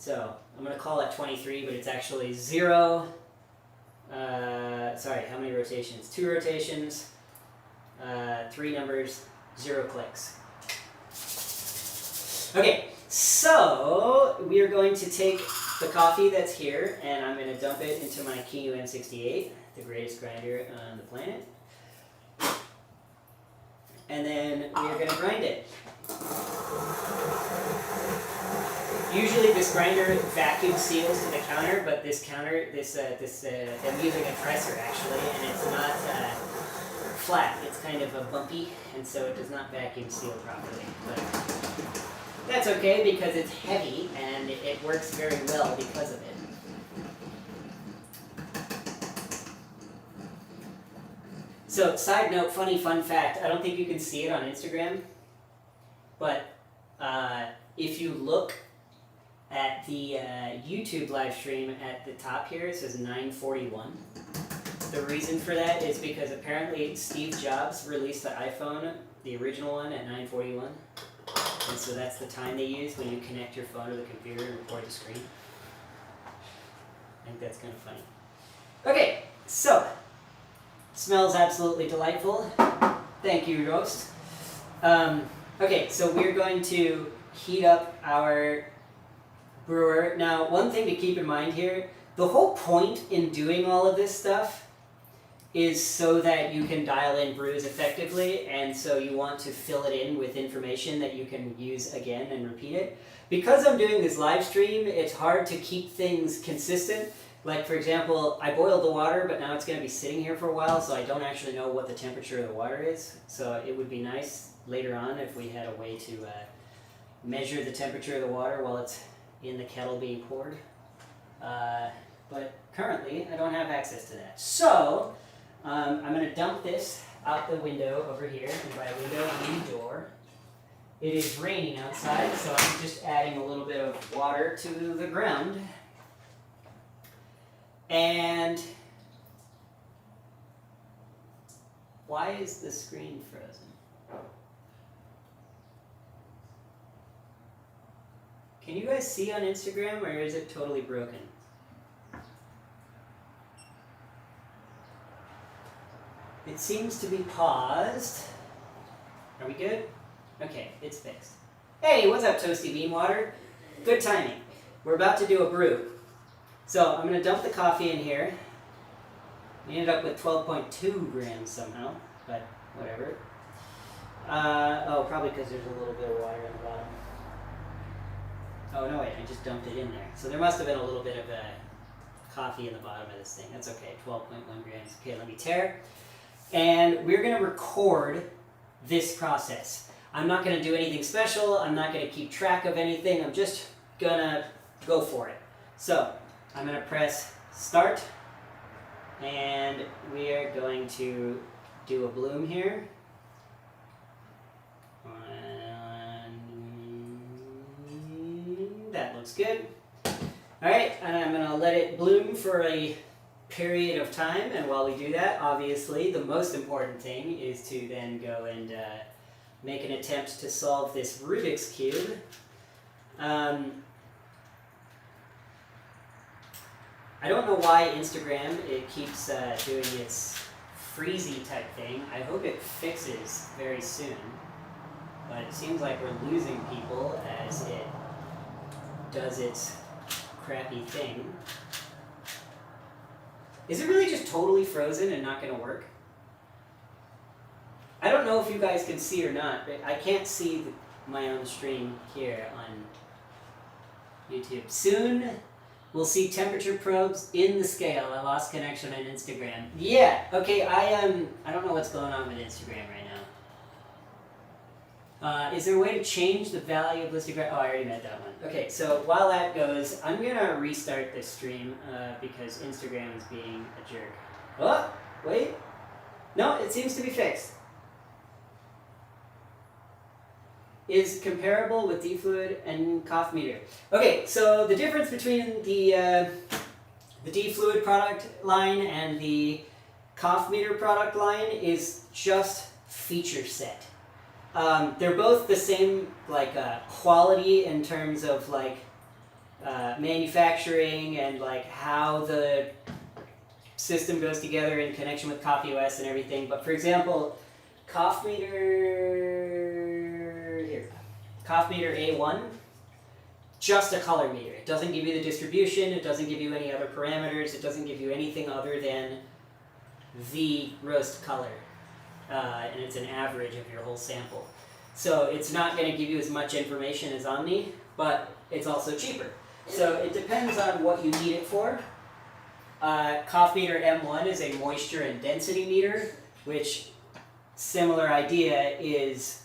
So I'm going to call it 23, but it's actually 0. Sorry, how many rotations? 2 rotations, 3 numbers, 0 clicks. Okay, so we are going to take the coffee that's here, and I'm going to dump it into my Kinu M68, the greatest grinder on the planet. And then we are going to grind it. Usually this grinder vacuum seals to the counter, but this counter, I'm using a presser actually, and it's not flat. It's kind of a bumpy, and so it does not vacuum seal properly. But that's okay because it's heavy, and it works very well because of it. So, side note, funny fun fact, I don't think you can see it on Instagram, but if you look at the YouTube live stream at the top here, it says 9:41. The reason for that is because apparently Steve Jobs released the iPhone, the original one, at 9:41. And so that's the time they use when you connect your phone to the computer and record the screen. I think that's kind of funny. Okay, so, smells absolutely delightful. Thank you, Roast. Okay, so we're going to heat up our brewer. Now, one thing to keep in mind here, the whole point in doing all of this stuff is so that you can dial in brews effectively, and so you want to fill it in with information that you can use again and repeat it. Because I'm doing this live stream, it's hard to keep things consistent. Like, for example, I boiled the water, but now it's going to be sitting here for a while, so I don't actually know what the temperature of the water is. So it would be nice later on if we had a way to measure the temperature of the water while it's in the kettle being poured. But currently, I don't have access to that. So, I'm going to dump this out the window over here, and by window I mean door. It is raining outside, so I'm just adding a little bit of water to the ground. And why is the screen frozen? Can you guys see on Instagram, or is it totally broken? It seems to be paused. Are we good? Okay, it's fixed. Hey, what's up, Toasty Bean Water? Good timing. We're about to do a brew. So I'm going to dump the coffee in here. We ended up with 12.2 grams somehow, but whatever. Oh, probably because there's a little bit of water on the bottom. Oh, no, wait, I just dumped it in there. So there must have been a little bit of coffee in the bottom of this thing. That's okay, 12.1 grams. Okay, let me tear. And we're going to record this process. I'm not going to do anything special. I'm not going to keep track of anything. I'm just going to go for it. So I'm going to press start, and we are going to do a bloom here. That looks good. Alright, and I'm going to let it bloom for a period of time, and while we do that, obviously, the most important thing is to then go and make an attempt to solve this Rubik's Cube. I don't know why Instagram, it keeps doing its freezy type thing. I hope it fixes very soon, but it seems like we're losing people as it does its crappy thing. Is it really just totally frozen and not going to work? I don't know if you guys can see or not, but I can't see my own stream here on YouTube. Soon, we'll see temperature probes in the scale. I lost connection on Instagram. Yeah, okay, I don't know what's going on with Instagram right now. Is there a way to change the value of listogram? Oh, I already met that one. Okay, so while that goes, I'm gonna restart this stream because Instagram is being a jerk. Oh, wait. No, it seems to be fixed. Is comparable with D-Fluid and CoffeeMeter. Okay, so the difference between the D-Fluid product line and the CoffeeMeter product line is just feature set. They're both the same like quality in terms of like manufacturing and like how the system goes together in connection with CoffeeOS and everything. But for example, CoffeeMeter A1, just a color meter. It doesn't give you the distribution, it doesn't give you any other parameters, it doesn't give you anything other than the roast color. And it's an average of your whole sample. So it's not going to give you as much information as Omni, but it's also cheaper. So it depends on what you need it for. CoffeeMeter M1 is a moisture and density meter, which, similar idea, is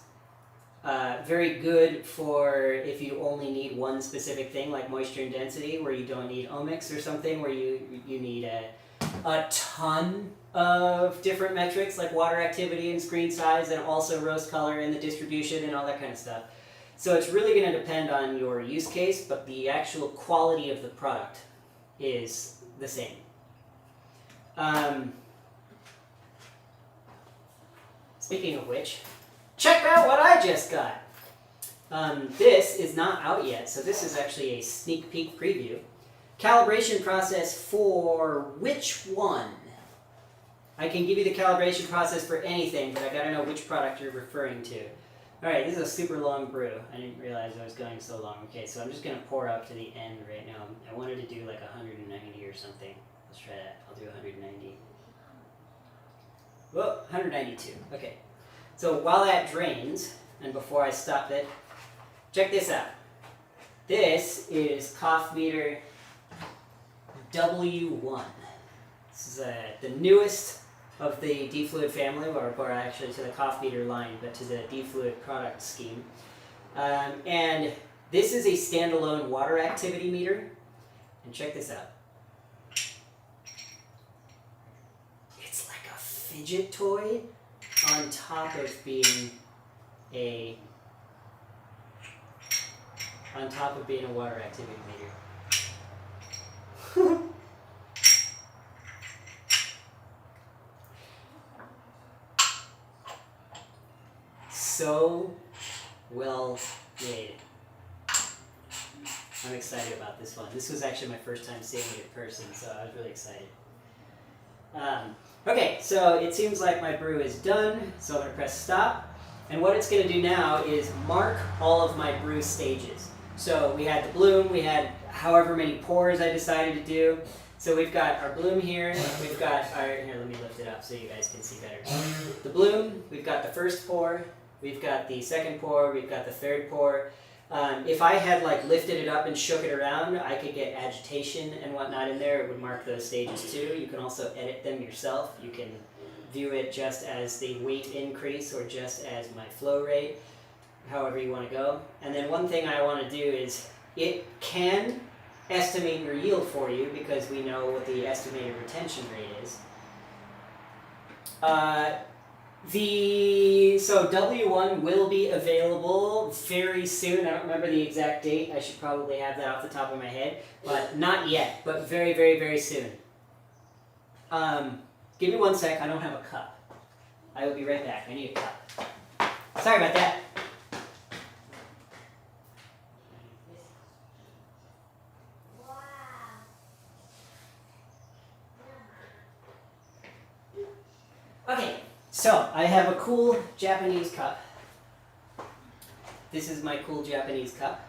very good for if you only need one specific thing, like moisture and density, where you don't need omics or something, where you need a ton of different metrics like water activity and screen size and also roast color and the distribution and all that kind of stuff. So it's really going to depend on your use case, but the actual quality of the product is the same. Speaking of which, check out what I just got. This is not out yet, so this is actually a sneak peek preview. Calibration process for which one? I can give you the calibration process for anything, but I gotta know which product you're referring to. Alright, this is a super long brew. I didn't realize I was going so long. Okay, so I'm just gonna pour up to the end right now. I wanted to do like 190 or something. Let's try that. I'll do 190. Whoa, 192. Okay. So while that drains, and before I stop it, check this out. This is CoffeeMeter W1. This is the newest of the D-Fluid family, or actually to the CoffeeMeter line, but to the D-Fluid product scheme. And this is a standalone water activity meter. And check this out. It's like a fidget toy on top of being a water activity meter. So well made. I'm excited about this one. This was actually my first time seeing it in person, so I was really excited. Okay, so it seems like my brew is done, so I'm going to press stop. And what it's going to do now is mark all of my brew stages. So we had the bloom, we had however many pours I decided to do. So we've got our bloom here, we've got our, here let me lift it up so you guys can see better. The bloom, we've got the first pour, we've got the second pour, we've got the third pour. If I had like lifted it up and shook it around, I could get agitation and whatnot in there. It would mark those stages too. You can also edit them yourself. You can view it just as the weight increase or just as my flow rate, however you want to go. And then one thing I want to do is it can estimate your yield for you because we know what the estimated retention rate is. So W1 will be available very soon. I don't remember the exact date. I should probably have that off the top of my head, but not yet, but very, very, very soon. Give me 1 sec. I don't have a cup. I will be right back. I need a cup. Sorry about that. Okay. So, I have a cool Japanese cup. This is my cool Japanese cup.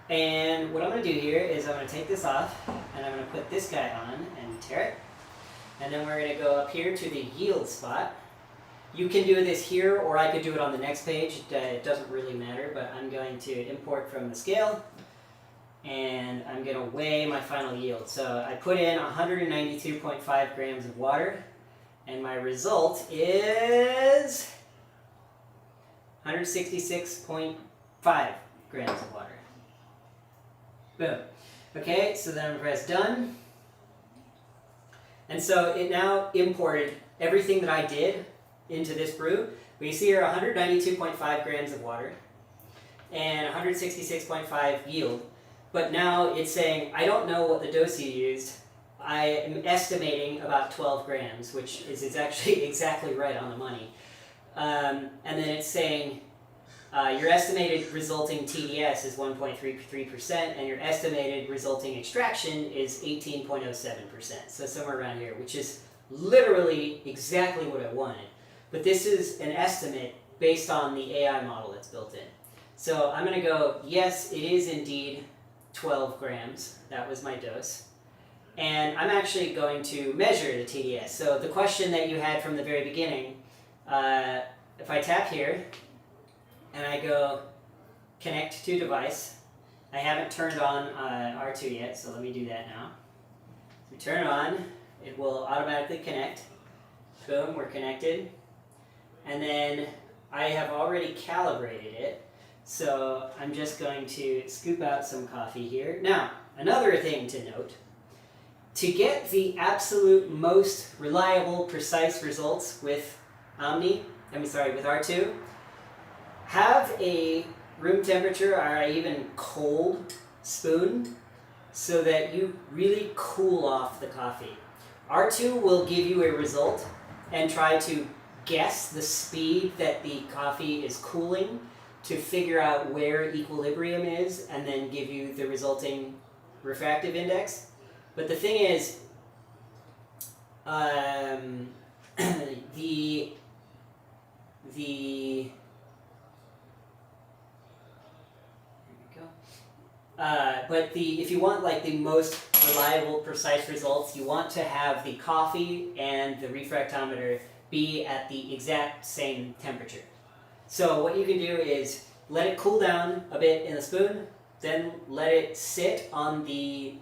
And what I'm going to do here is I'm going to take this off, and I'm going to put this guy on and tear it. And then we're going to go up here to the yield spot. You can do this here, or I could do it on the next page. It doesn't really matter, but I'm going to import from the scale, and I'm going to weigh my final yield. So I put in 192.5 grams of water, and my result is 166.5 grams of water. Boom. Okay, so then I'm press done. And so it now imported everything that I did into this brew. We see here 192.5 grams of water and 166.5 yield. But now it's saying, I don't know what the dose you used. I am estimating about 12 grams, which is actually exactly right on the money. And then it's saying, your estimated resulting TDS is 1.33%, and your estimated resulting extraction is 18.07%. So somewhere around here, which is literally exactly what I wanted. But this is an estimate based on the AI model that's built in. So I'm going to go, yes, it is indeed 12 grams. That was my dose. And I'm actually going to measure the TDS. So the question that you had from the very beginning, if I tap here, and I go connect to device. I haven't turned on R2 yet, so let me do that now. So we turn it on, it will automatically connect. Boom, we're connected. And then I have already calibrated it, so I'm just going to scoop out some coffee here. Now, another thing to note, to get the absolute most reliable, precise results with with R2, have a room temperature or even cold spoon so that you really cool off the coffee. R2 will give you a result and try to guess the speed that the coffee is cooling to figure out where equilibrium is and then give you the resulting refractive index. But the thing is, if you want like the most reliable, precise results, you want to have the coffee and the refractometer be at the exact same temperature. So what you can do is let it cool down a bit in the spoon, then let it sit on the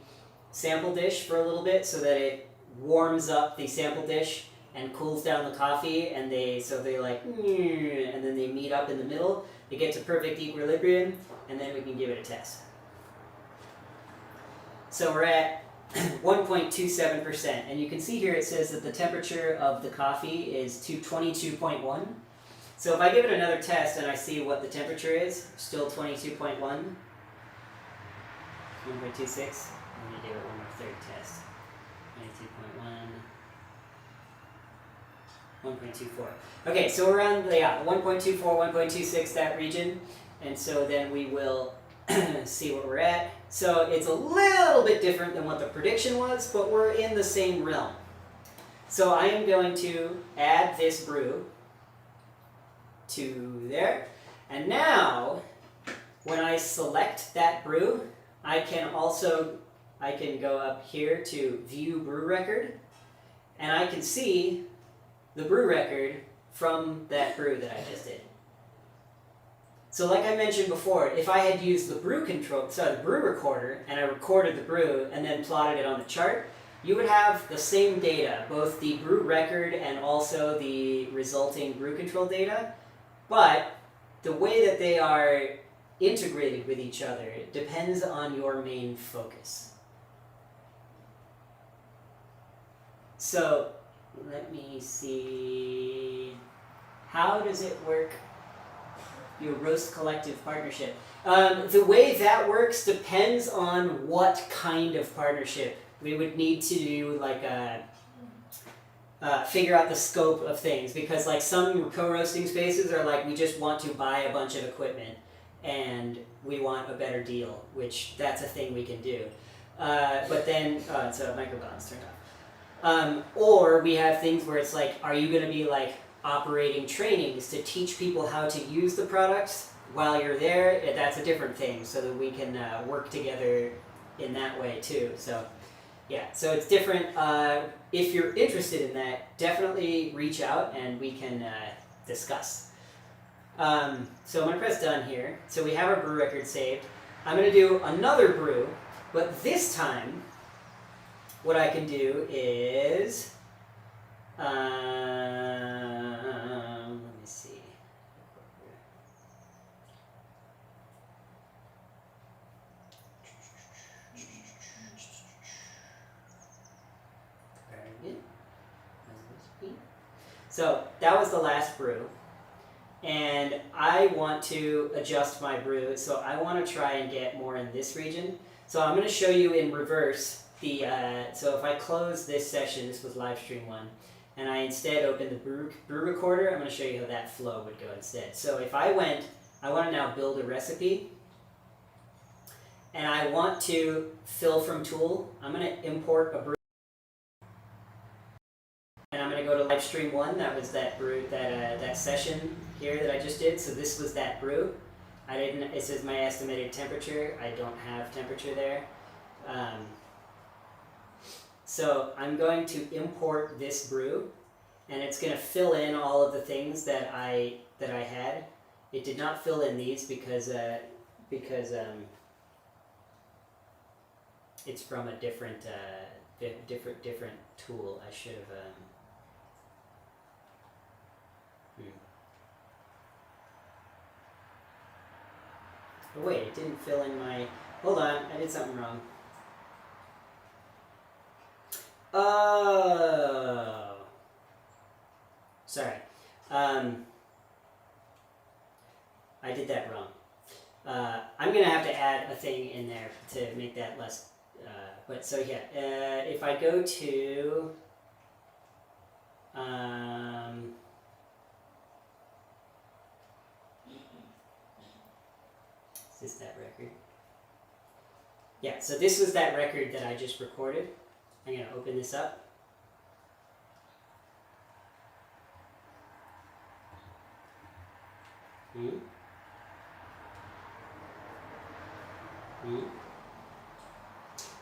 sample dish for a little bit so that it warms up the sample dish and cools down the coffee, and they like, and then they meet up in the middle. They get to perfect equilibrium, and then we can give it a test. So we're at 1.27%, and you can see here it says that the temperature of the coffee is 22.1. So if I give it another test and I see what the temperature is, still 22.1, 1.26, let me give it one more third test, 22.1, 1.24. Okay, so we're around 1.24, 1.26, that region, and so then we will see what we're at. So it's a little bit different than what the prediction was, but we're in the same realm. So I am going to add this brew to there. And now, when I select that brew, I can go up here to view brew record, and I can see the brew record from that brew that I just did. So like I mentioned before, if I had used the brew recorder, and I recorded the brew and then plotted it on the chart, you would have the same data, both the brew record and also the resulting brew control data, but the way that they are integrated with each other depends on your main focus. So let me see, how does it work? Your roast collective partnership. The way that works depends on what kind of partnership. We would need to do like figure out the scope of things, because like some co-roasting spaces are like, we just want to buy a bunch of equipment and we want a better deal, which that's a thing we can do. But then, so microbalance turned off. Or we have things where it's like, are you going to be like operating trainings to teach people how to use the products, while you're there, that's a different thing, so that we can work together in that way too. So yeah, so it's different. If you're interested in that, definitely reach out and we can discuss. So I'm going to press done here. So we have our brew record saved. I'm going to do another brew, but this time what I can do is, let me see. So that was the last brew, and I want to adjust my brew, so I want to try and get more in this region. So I'm going to show you in reverse the, so if I close this session, this was live stream 1, and I instead open the brew recorder, I'm going to show you how that flow would go instead. So if I want to now build a recipe, and I want to fill from tool, I'm going to import a brew. And I'm going to go to live stream 1, that was that brew, that session here that I just did. So this was that brew. It says my estimated temperature. I don't have temperature there. So I'm going to import this brew, and it's going to fill in all of the things that I had. It did not fill in these because it's from a different tool. I should have. Oh wait, it didn't fill in my. Hold on, I did something wrong. Oh, sorry. I did that wrong. I'm gonna have to add a thing in there to make that less. But so yeah, if I go to. Is this that record? Yeah, so this was that record that I just recorded. I'm going to open this up.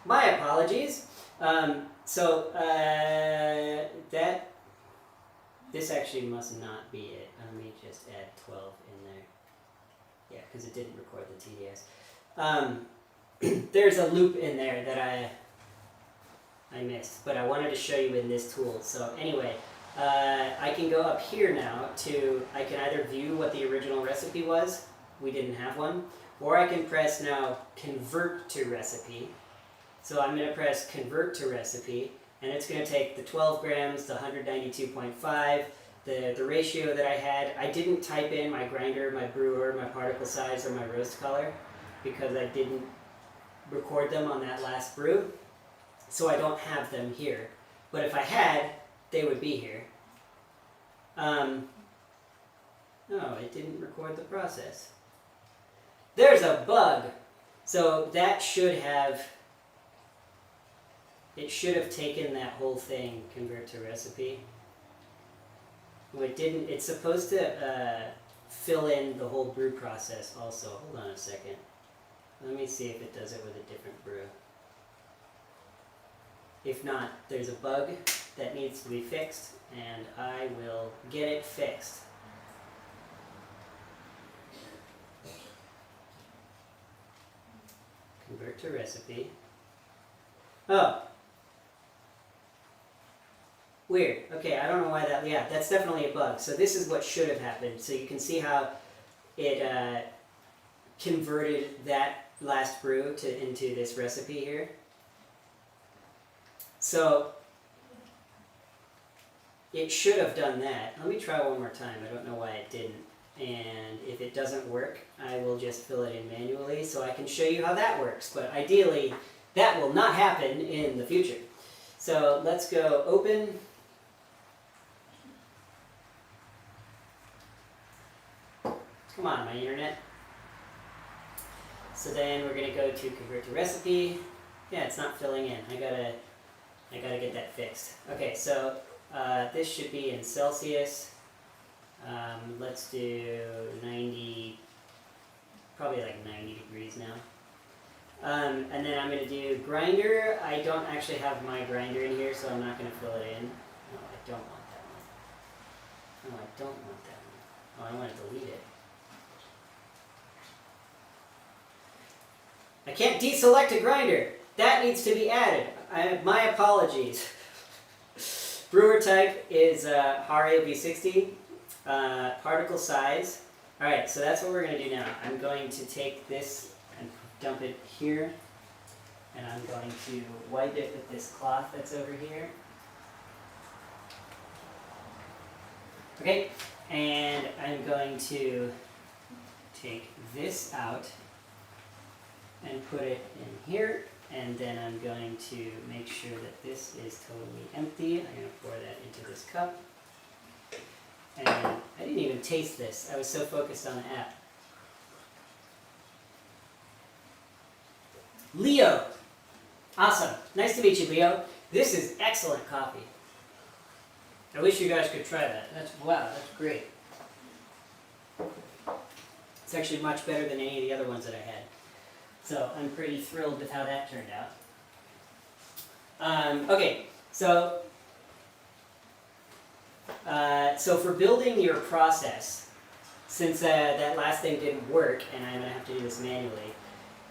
My apologies. This actually must not be it. Let me just add 12 in there. Yeah, because it didn't record the TDS. There's a loop in there that I missed, but I wanted to show you in this tool. So anyway, I can go up here now to, I can either view what the original recipe was, we didn't have one, or I can press now convert to recipe. So I'm going to press convert to recipe, and it's going to take the 12 grams, the 192.5, the ratio that I had. I didn't type in my grinder, my brewer, my particle size, or my roast color because I didn't record them on that last brew. So I don't have them here. But if I had, they would be here. No, it didn't record the process. There's a bug. So that should have, it should have taken that whole thing, convert to recipe. Well, it didn't. It's supposed to fill in the whole brew process also. Hold on a second. Let me see if it does it with a different brew. If not, there's a bug that needs to be fixed, and I will get it fixed. Convert to recipe. Oh. Weird. Okay, I don't know why that, yeah, that's definitely a bug. So this is what should have happened. So you can see how it converted that last brew into this recipe here. So it should have done that. Let me try one more time. I don't know why it didn't. And if it doesn't work, I will just fill it in manually so I can show you how that works. But ideally, that will not happen in the future. So let's go open. Come on, my internet. So then we're going to go to convert to recipe. Yeah, it's not filling in. I gotta get that fixed. Okay, so this should be in Celsius. Let's do 90 probably like 90 degrees now. And then I'm going to do grinder. I don't actually have my grinder in here, so I'm not going to fill it in. No, I don't want that one. No, I don't want that one. Oh, I want to delete it. I can't deselect a grinder. That needs to be added. My apologies. Brewer type is Hario V60. Particle size. Alright, so that's what we're going to do now. I'm going to take this and dump it here. And I'm going to wipe it with this cloth that's over here. Okay, and I'm going to take this out and put it in here. And then I'm going to make sure that this is totally empty. I'm going to pour that into this cup. And I didn't even taste this. I was so focused on the app. Leo. Awesome. Nice to meet you, Leo. This is excellent coffee. I wish you guys could try that. Wow, that's great. It's actually much better than any of the other ones that I had. So I'm pretty thrilled with how that turned out. Okay, so for building your process, since that last thing didn't work, and I'm going to have to do this manually,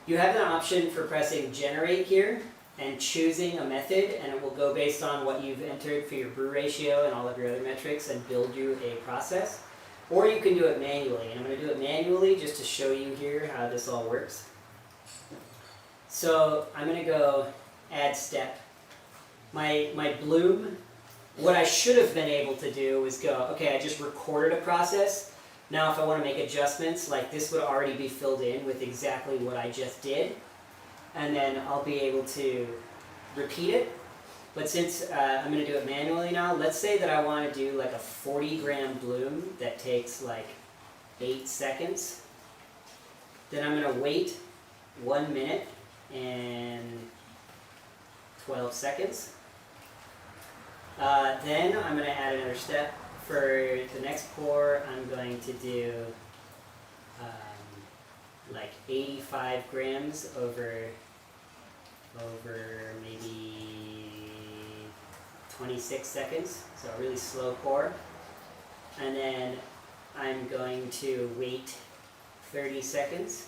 you have an option for pressing generate here and choosing a method, and it will go based on what you've entered for your brew ratio and all of your other metrics and build you a process. Or you can do it manually, and I'm going to do it manually just to show you here how this all works. So I'm going to go add step. My bloom, what I should have been able to do was go, okay, I just recorded a process. Now if I want to make adjustments, like this would already be filled in with exactly what I just did. And then I'll be able to repeat it. But since I'm going to do it manually now, let's say that I want to do like a 40-gram bloom that takes like 8 seconds. Then I'm going to wait 1 minute and 12 seconds. Then I'm going to add another step. For the next pour, I'm going to do like 85 grams over maybe 26 seconds, so a really slow pour. And then I'm going to wait 30 seconds,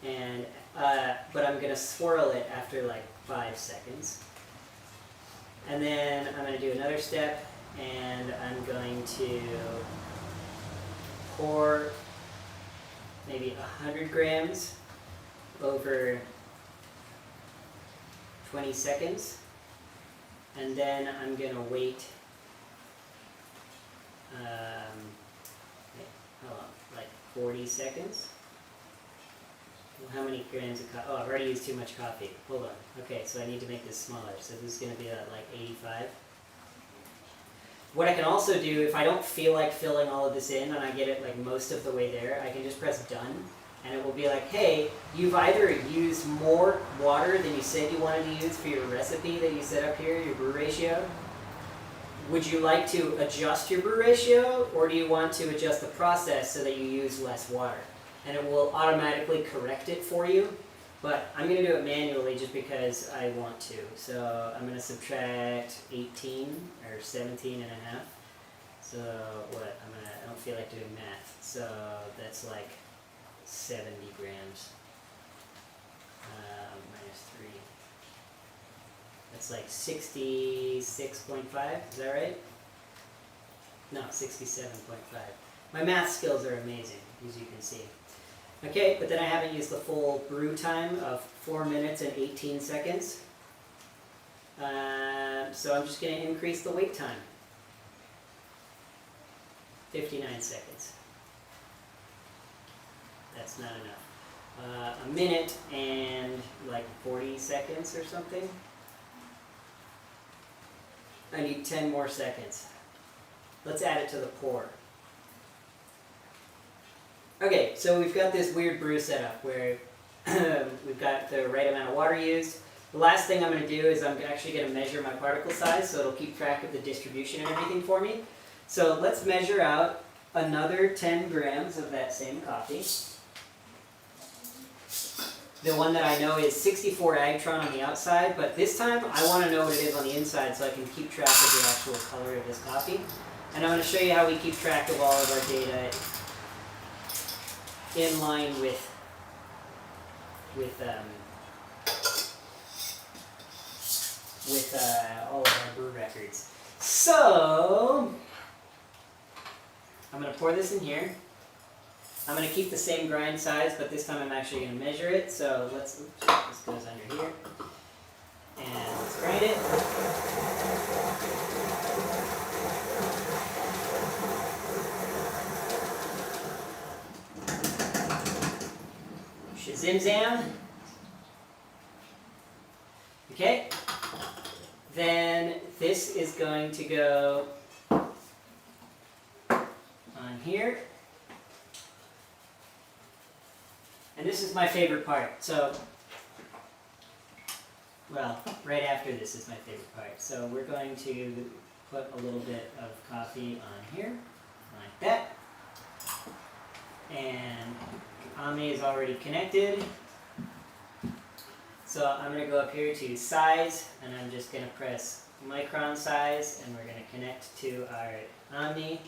and but I'm going to swirl it after like 5 seconds. And then I'm going to do another step, and I'm going to pour maybe 100 grams over 20 seconds. And then I'm going to wait like 40 seconds. How many grams of coffee? Oh, I've already used too much coffee. Hold on. Okay, so I need to make this smaller. So this is going to be like 85. What I can also do, if I don't feel like filling all of this in and I get it like most of the way there, I can just press done. And it will be like, hey, you've either used more water than you said you wanted to use for your recipe that you set up here, your brew ratio. Would you like to adjust your brew ratio, or do you want to adjust the process so that you use less water? And it will automatically correct it for you. But I'm going to do it manually just because I want to. So I'm going to subtract 18 or 17 and a half. So what? I don't feel like doing math. So that's like 70 grams minus 3. That's like 66.5. Is that right? No, 67.5. My math skills are amazing, as you can see. Okay, but then I haven't used the full brew time of 4 minutes and 18 seconds. So I'm just going to increase the wait time. 59 seconds. That's not enough. A minute and like 40 seconds or something. I need 10 more seconds. Let's add it to the pour. Okay, so we've got this weird brew setup where we've got the right amount of water used. The last thing I'm going to do is I'm actually going to measure my particle size, so it'll keep track of the distribution and everything for me. So let's measure out another 10 grams of that same coffee. The one that I know is 64 Agtron on the outside, but this time I want to know what it is on the inside so I can keep track of the actual color of this coffee. And I'm going to show you how we keep track of all of our data in line with all of our brew records. So I'm going to pour this in here. I'm going to keep the same grind size, but this time I'm actually going to measure it. So this goes under here. And let's grind it. Shazimzam. Okay. Then this is going to go on here. And this is my favorite part. So, well, right after this is my favorite part. So we're going to put a little bit of coffee on here, like that. And Omni is already connected. So I'm going to go up here to size, and I'm just going to press micron size, and we're going to connect to our Omni,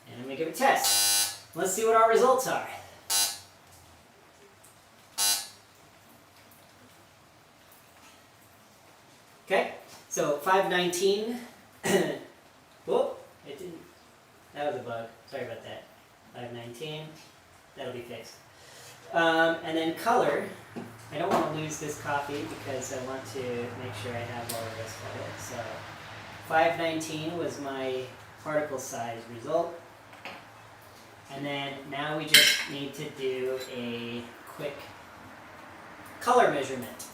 and I'm going to give it a test. Let's see what our results are. Okay, so 519. Whoop, it didn't. That was a bug. Sorry about that. 519. That'll be fixed. And then color. I don't want to lose this coffee because I want to make sure I have all the rest of it. So 519 was my particle size result. And then now we just need to do a quick color measurement.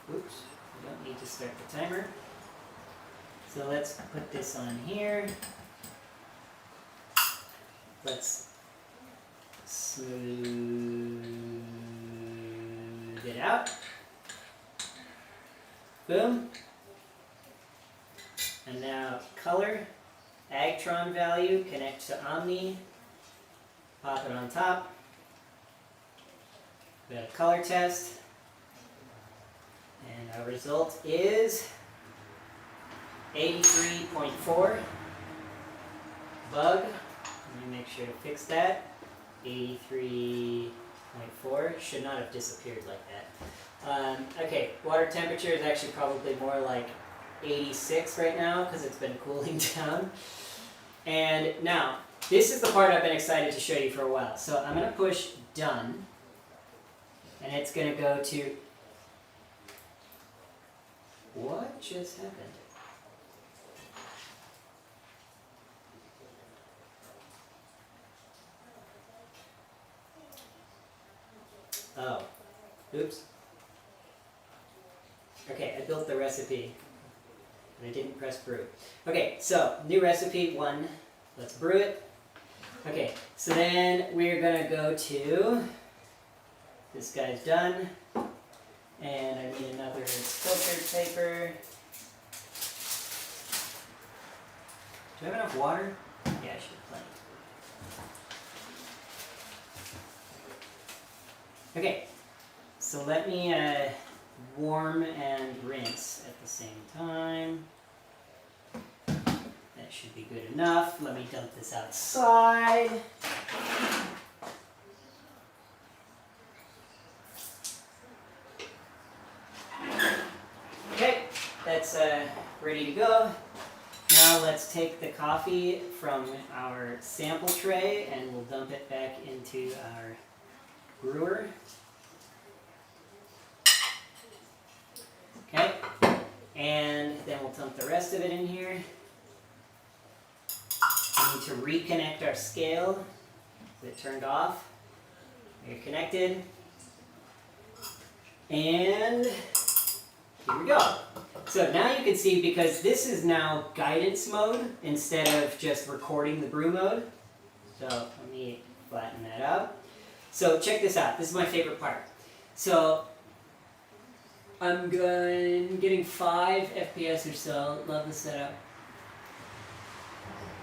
Oops, I don't need to start the timer. So let's put this on here. Let's smooth it out. Boom. And now color, Agtron value, connect to Omni, pop it on top. We got a color test. And our result is 83.4. Bug. Let me make sure to fix that. 83.4. Should not have disappeared like that. Okay, water temperature is actually probably more like 86 right now because it's been cooling down. And now, this is the part I've been excited to show you for a while. So I'm going to push done. And it's going to go to... What just happened? Oh, oops. Okay, I built the recipe, and I didn't press brew. Okay, so new recipe 1. Let's brew it. Okay, so then we're gonna go to, this guy's done, and I need another filtered paper. Do I have enough water? Yeah, I should have plenty. Okay, so let me warm and rinse at the same time. That should be good enough. Let me dump this outside. Okay, that's ready to go. Now let's take the coffee from our sample tray and we'll dump it back into our brewer. Okay, and then we'll dump the rest of it in here. We need to reconnect our scale. It turned off. We're connected. And here we go. So now you can see, because this is now guidance mode instead of just recording the brew mode. So let me flatten that out. So check this out. This is my favorite part. So I'm getting 5 FPS or so. Love the setup.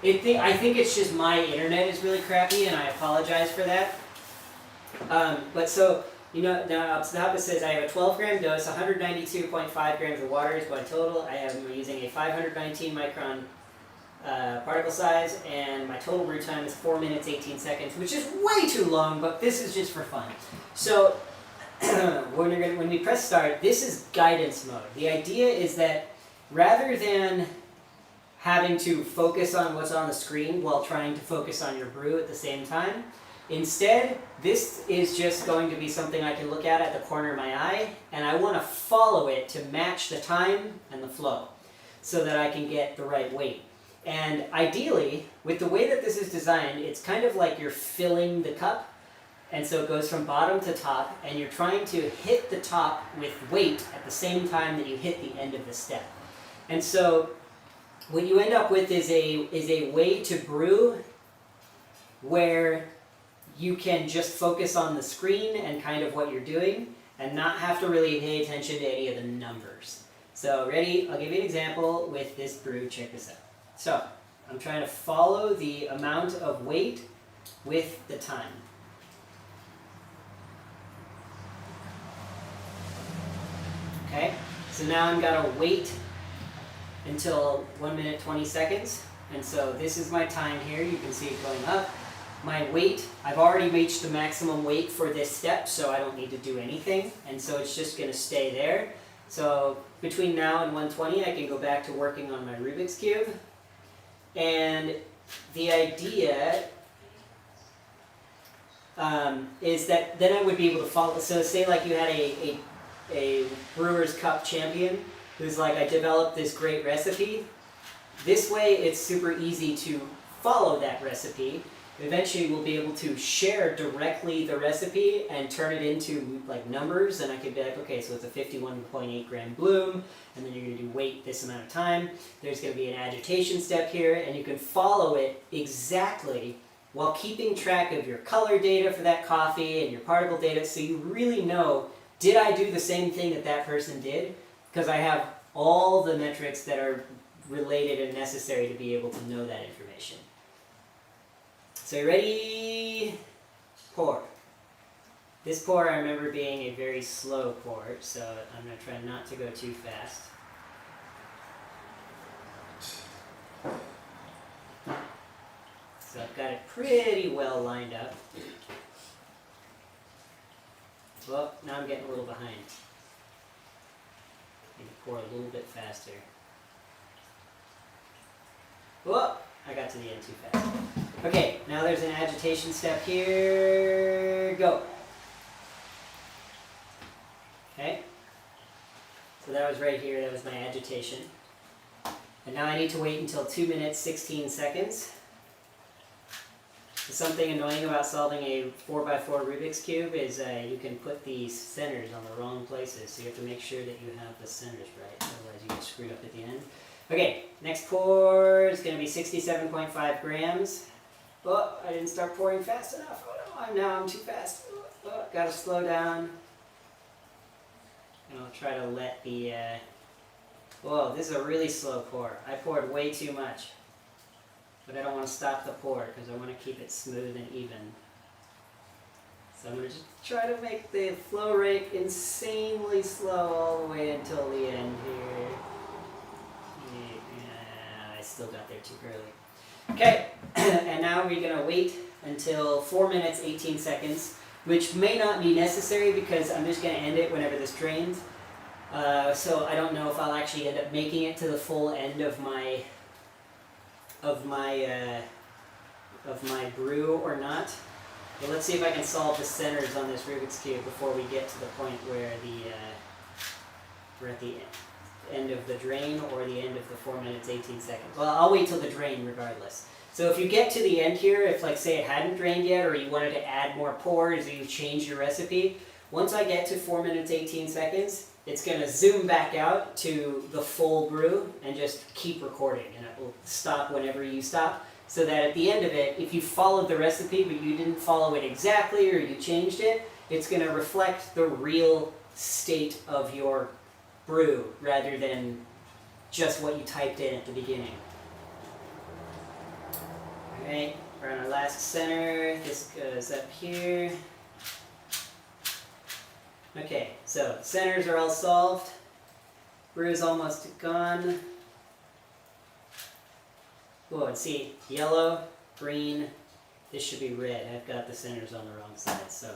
I think it's just my internet is really crappy, and I apologize for that. But so, now up top it says I have a 12 gram dose, 192.5 grams of water is my total. I am using a 519 micron particle size, and my total brew time is 4 minutes 18 seconds, which is way too long, but this is just for fun. So when we press start, this is guidance mode. The idea is that rather than having to focus on what's on the screen while trying to focus on your brew at the same time, instead, this is just going to be something I can look at the corner of my eye, and I want to follow it to match the time and the flow so that I can get the right weight. And ideally, with the way that this is designed, it's kind of like you're filling the cup, and so it goes from bottom to top, and you're trying to hit the top with weight at the same time that you hit the end of the step. And so what you end up with is a way to brew where you can just focus on the screen and kind of what you're doing and not have to really pay attention to any of the numbers. So ready? I'll give you an example with this brew. Check this out. So I'm trying to follow the amount of weight with the time. Okay, so now I'm going to wait until 1 minute 20 seconds. And so this is my time here. You can see it going up. My weight, I've already reached the maximum weight for this step, so I don't need to do anything. And so it's just going to stay there. So between now and 120, I can go back to working on my Rubik's Cube. And the idea is that then I would be able to follow. So say like you had a Brewer's Cup champion who's like, I developed this great recipe. This way it's super easy to follow that recipe. Eventually we'll be able to share directly the recipe and turn it into like numbers, and I could be like, okay, so it's a 51.8 gram bloom, and then you're going to do weight this amount of time. There's going to be an agitation step here, and you can follow it exactly while keeping track of your color data for that coffee and your particle data, so you really know, did I do the same thing that that person did? Because I have all the metrics that are related and necessary to be able to know that information. So you ready? Pour. This pour I remember being a very slow pour, so I'm going to try not to go too fast. So I've got it pretty well lined up. Well, now I'm getting a little behind. I need to pour a little bit faster. Whoa! I got to the end too fast. Okay, now there's an agitation step here. Go. Okay. So that was right here. That was my agitation. And now I need to wait until 2 minutes 16 seconds. Something annoying about solving a 4x4 Rubik's Cube is you can put the centers on the wrong places. So you have to make sure that you have the centers right. Otherwise you get screwed up at the end. Okay, next pour is going to be 67.5 grams. Oh, I didn't start pouring fast enough. Oh no, I'm too fast. Oh, gotta slow down. And I'll try to let the... Whoa, this is a really slow pour. I poured way too much. But I don't want to stop the pour because I want to keep it smooth and even. So I'm going to just try to make the flow rate insanely slow all the way until the end here. Yeah, I still got there too early. Okay, and now we're going to wait until 4 minutes 18 seconds, which may not be necessary because I'm just going to end it whenever this drains. So I don't know if I'll actually end up making it to the full end of my brew or not. But let's see if I can solve the centers on this Rubik's Cube before we get to the point where we're at the end of the drain or the end of the 4 minutes 18 seconds. Well, I'll wait till the drain regardless. So if you get to the end here, if like say it hadn't drained yet or you wanted to add more pours or you changed your recipe, once I get to 4 minutes 18 seconds, it's going to zoom back out to the full brew and just keep recording, and it will stop whenever you stop, so that at the end of it, if you followed the recipe but you didn't follow it exactly or you changed it, it's going to reflect the real state of your brew rather than just what you typed in at the beginning. Alright, we're on our last center. This goes up here. Okay, so centers are all solved. Brew is almost gone. Oh, and see, yellow, green, this should be red. I've got the centers on the wrong side, so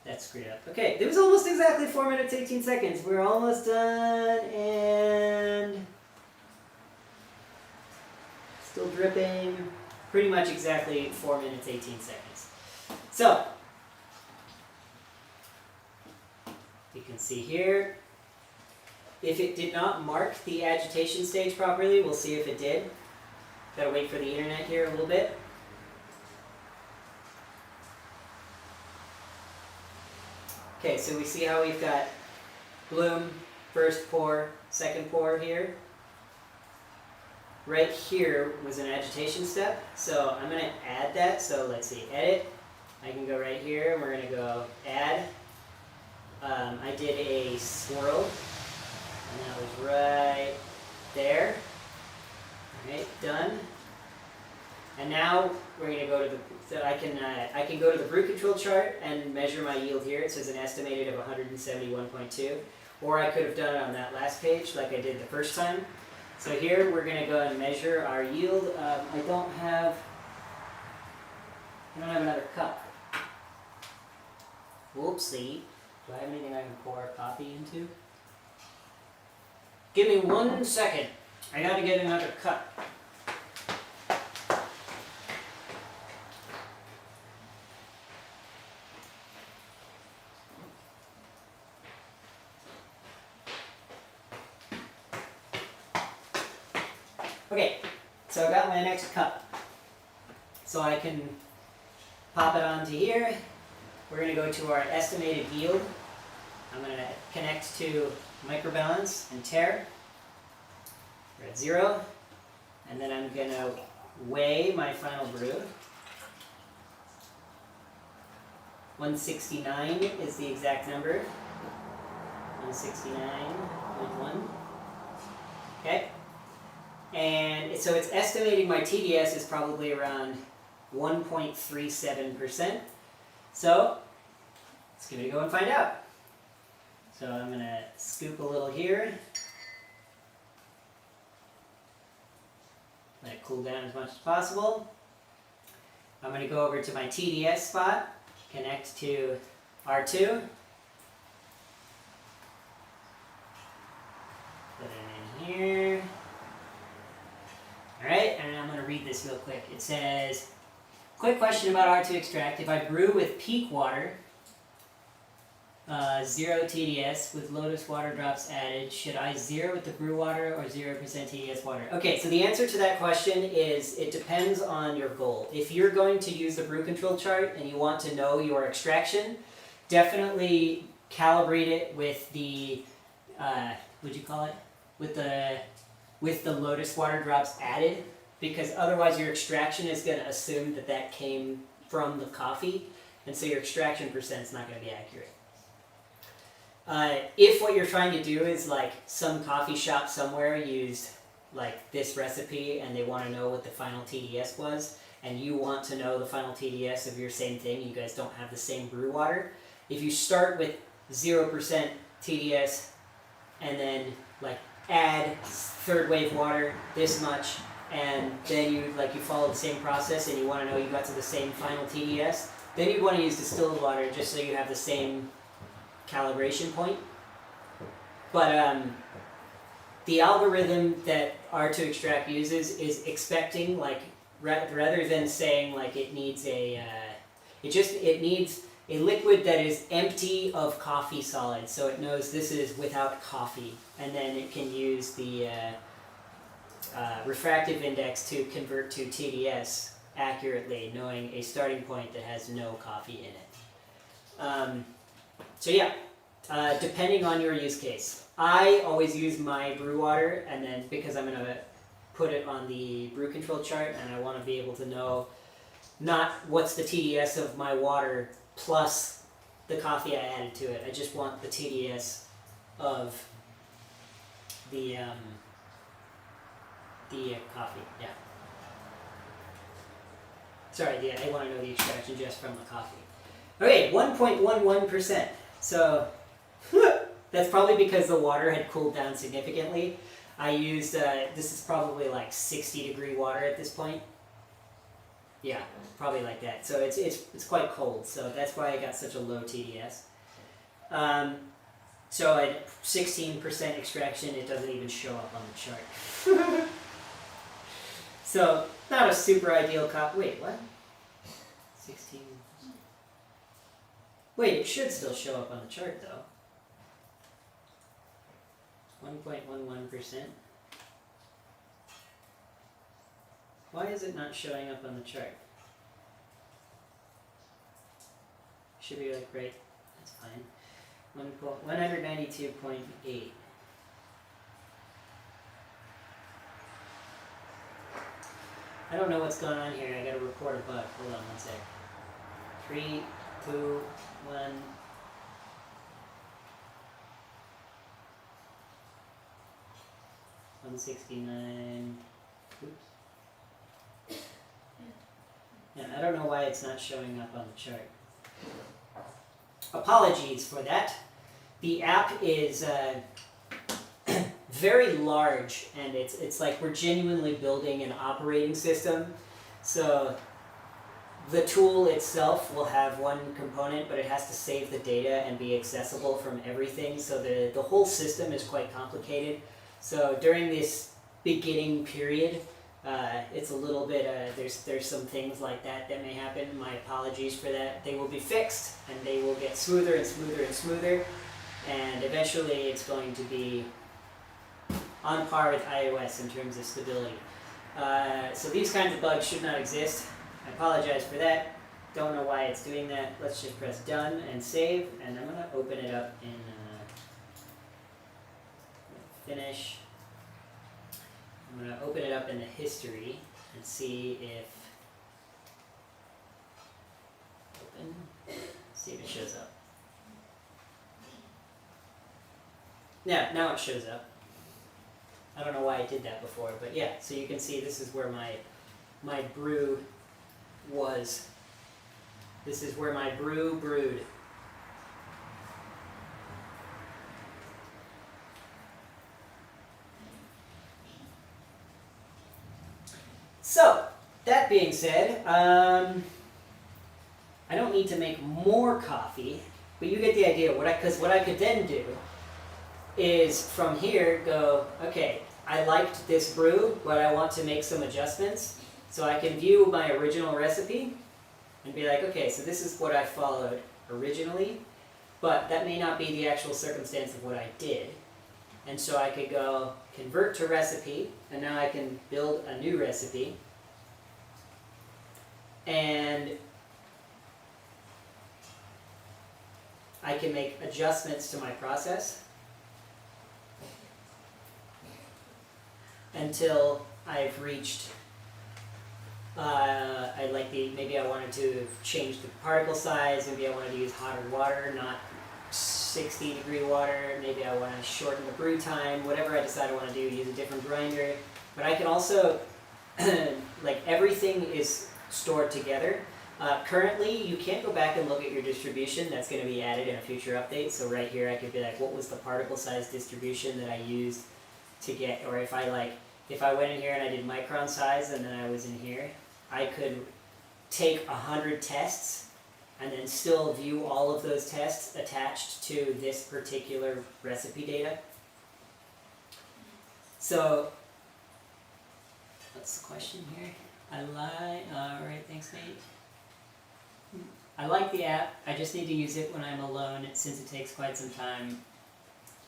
that's screwed up. Okay, it was almost exactly 4 minutes, 18 seconds. We're almost done, and still dripping. Pretty much exactly 4 minutes, 18 seconds. So, you can see here, if it did not mark the agitation stage properly, we'll see if it did. Gotta wait for the internet here a little bit. Okay, so we see how we've got bloom, first pour, second pour here. Right here was an agitation step, so I'm going to add that. So let's see, edit. I can go right here, and we're going to go add. I did a swirl, and that was right there. Alright, done. And now we're going to go to the, so I can go to the brew control chart and measure my yield here. It says an estimated of 171.2. Or I could have done it on that last page like I did the first time. So here we're going to go and measure our yield. I don't have another cup. Whoopsie. Do I have anything I can pour coffee into? Give me 1 second. I gotta get another cup. Okay, so I got my next cup. So I can pop it onto here. We're going to go to our estimated yield. I'm going to connect to microbalance and tare. We're at 0. And then I'm going to weigh my final brew. 169 is the exact number. 169.1. Okay. And so it's estimating my TDS is probably around 1.37%. So let's give it a go and find out. So I'm going to scoop a little here. Let it cool down as much as possible. I'm going to go over to my TDS spot, connect to R2. Put it in here. Alright, and I'm going to read this real quick. It says, quick question about R2 extract. If I brew with peak water, 0 TDS with lotus water drops added, should I zero with the brew water or 0% TDS water? Okay, so the answer to that question is it depends on your goal. If you're going to use the brew control chart and you want to know your extraction, definitely calibrate it with the, what'd you call it? With the lotus water drops added, because otherwise your extraction is going to assume that that came from the coffee, and so your extraction percent is not going to be accurate. If what you're trying to do is like some coffee shop somewhere used like this recipe and they want to know what the final TDS was, and you want to know the final TDS of your same thing, you guys don't have the same brew water, if you start with 0% TDS and then like add third wave water this much, and then you follow the same process and you want to know you got to the same final TDS, then you'd want to use distilled water just so you have the same calibration point. But the algorithm that R2 extract uses is expecting, like, rather than saying like it needs a it needs a liquid that is empty of coffee solids, so it knows this is without coffee, and then it can use the refractive index to convert to TDS accurately, knowing a starting point that has no coffee in it. So yeah, depending on your use case. I always use my brew water, and then because I'm going to put it on the brew control chart, and I want to be able to know not what's the TDS of my water plus the coffee I added to it. I just want the TDS of the coffee, yeah. Sorry, yeah, I want to know the extraction just from the coffee. Okay, 1.11%. So That's probably because the water had cooled down significantly. I used, this is probably like 60-degree water at this point. Yeah, probably like that. So it's quite cold, so that's why I got such a low TDS. So at 16% extraction, it doesn't even show up on the chart. So, not a super ideal wait, what? 16. Wait, it should still show up on the chart though. 1.11%. Why is it not showing up on the chart? Should be like right, that's fine. 192.8. I don't know what's going on here. I gotta record a bug. Hold on one sec. 3, 2, 1. $169. Oops. Yeah, I don't know why it's not showing up on the chart. Apologies for that. The app is very large, and it's like we're genuinely building an operating system. So the tool itself will have one component, but it has to save the data and be accessible from everything. So the whole system is quite complicated. So during this beginning period, it's a little bit, there's some things like that may happen. My apologies for that. They will be fixed, and they will get smoother and smoother and smoother, and eventually it's going to be on par with iOS in terms of stability. So these kinds of bugs should not exist. I apologize for that. Don't know why it's doing that. Let's just press done and save, and I'm going to open it up in finish. I'm going to open it up in the history and see if see if it shows up. Yeah, now it shows up. I don't know why I did that before, but yeah, so you can see this is where my brew was. This is where my brew brewed. So, that being said, I don't need to make more coffee, but you get the idea. Because what I could then do is from here go, okay, I liked this brew, but I want to make some adjustments. So I can view my original recipe and be like, okay, so this is what I followed originally, but that may not be the actual circumstance of what I did. And so I could go convert to recipe, and now I can build a new recipe. And I can make adjustments to my process until I've reached, maybe I wanted to change the particle size, maybe I wanted to use hotter water, not 60-degree water, maybe I want to shorten the brew time, whatever I decide I want to do, use a different grinder. But I can also, like everything is stored together. Currently, you can't go back and look at your distribution. That's going to be added in a future update. So right here, I could be like, what was the particle size distribution that I used to get, or if I went in here and I did micron size and then I was in here, I could take 100 tests and then still view all of those tests attached to this particular recipe data. So, what's the question here? Alright, thanks mate. I like the app, I just need to use it when I'm alone, since it takes quite some time.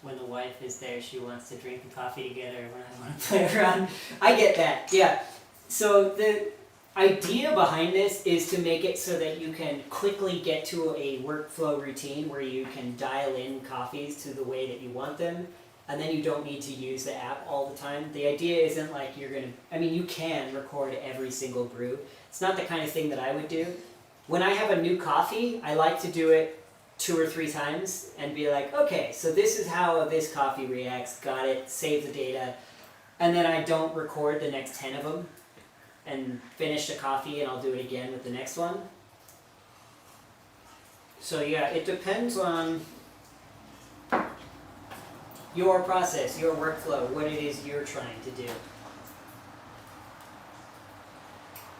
When the wife is there, she wants to drink the coffee together when I want to play around. I get that, yeah. So the idea behind this is to make it so that you can quickly get to a workflow routine where you can dial in coffees to the way that you want them, and then you don't need to use the app all the time. The idea isn't like you're going to, you can record every single brew. It's not the kind of thing that I would do. When I have a new coffee, I like to do it 2 or 3 times and be like, okay, so this is how this coffee reacts, got it, save the data, and then I don't record the next 10 of them and finish the coffee and I'll do it again with the next one. So yeah, it depends on your process, your workflow, what it is you're trying to do.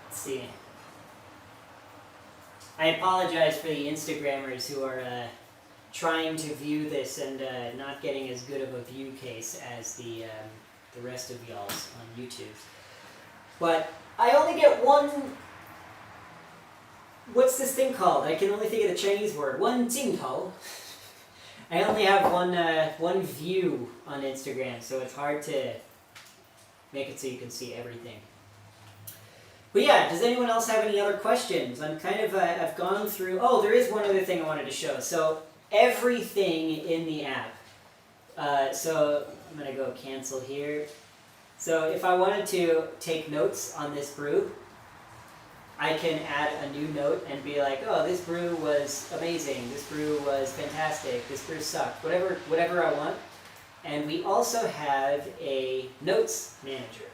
Let's see. I apologize for the Instagrammers who are trying to view this and not getting as good of a view case as the rest of y'all's on YouTube. But I only get one. What's this thing called? I can only think of the Chinese word. One 镜头. I only have one view on Instagram, so it's hard to make it so you can see everything. But yeah, does anyone else have any other questions? I'm kind of, I've gone through, oh, there is one other thing I wanted to show. So everything in the app. So I'm going to go cancel here. So if I wanted to take notes on this brew, I can add a new note and be like, oh, this brew was amazing, this brew was fantastic, this brew sucked, whatever I want. And we also have a notes manager.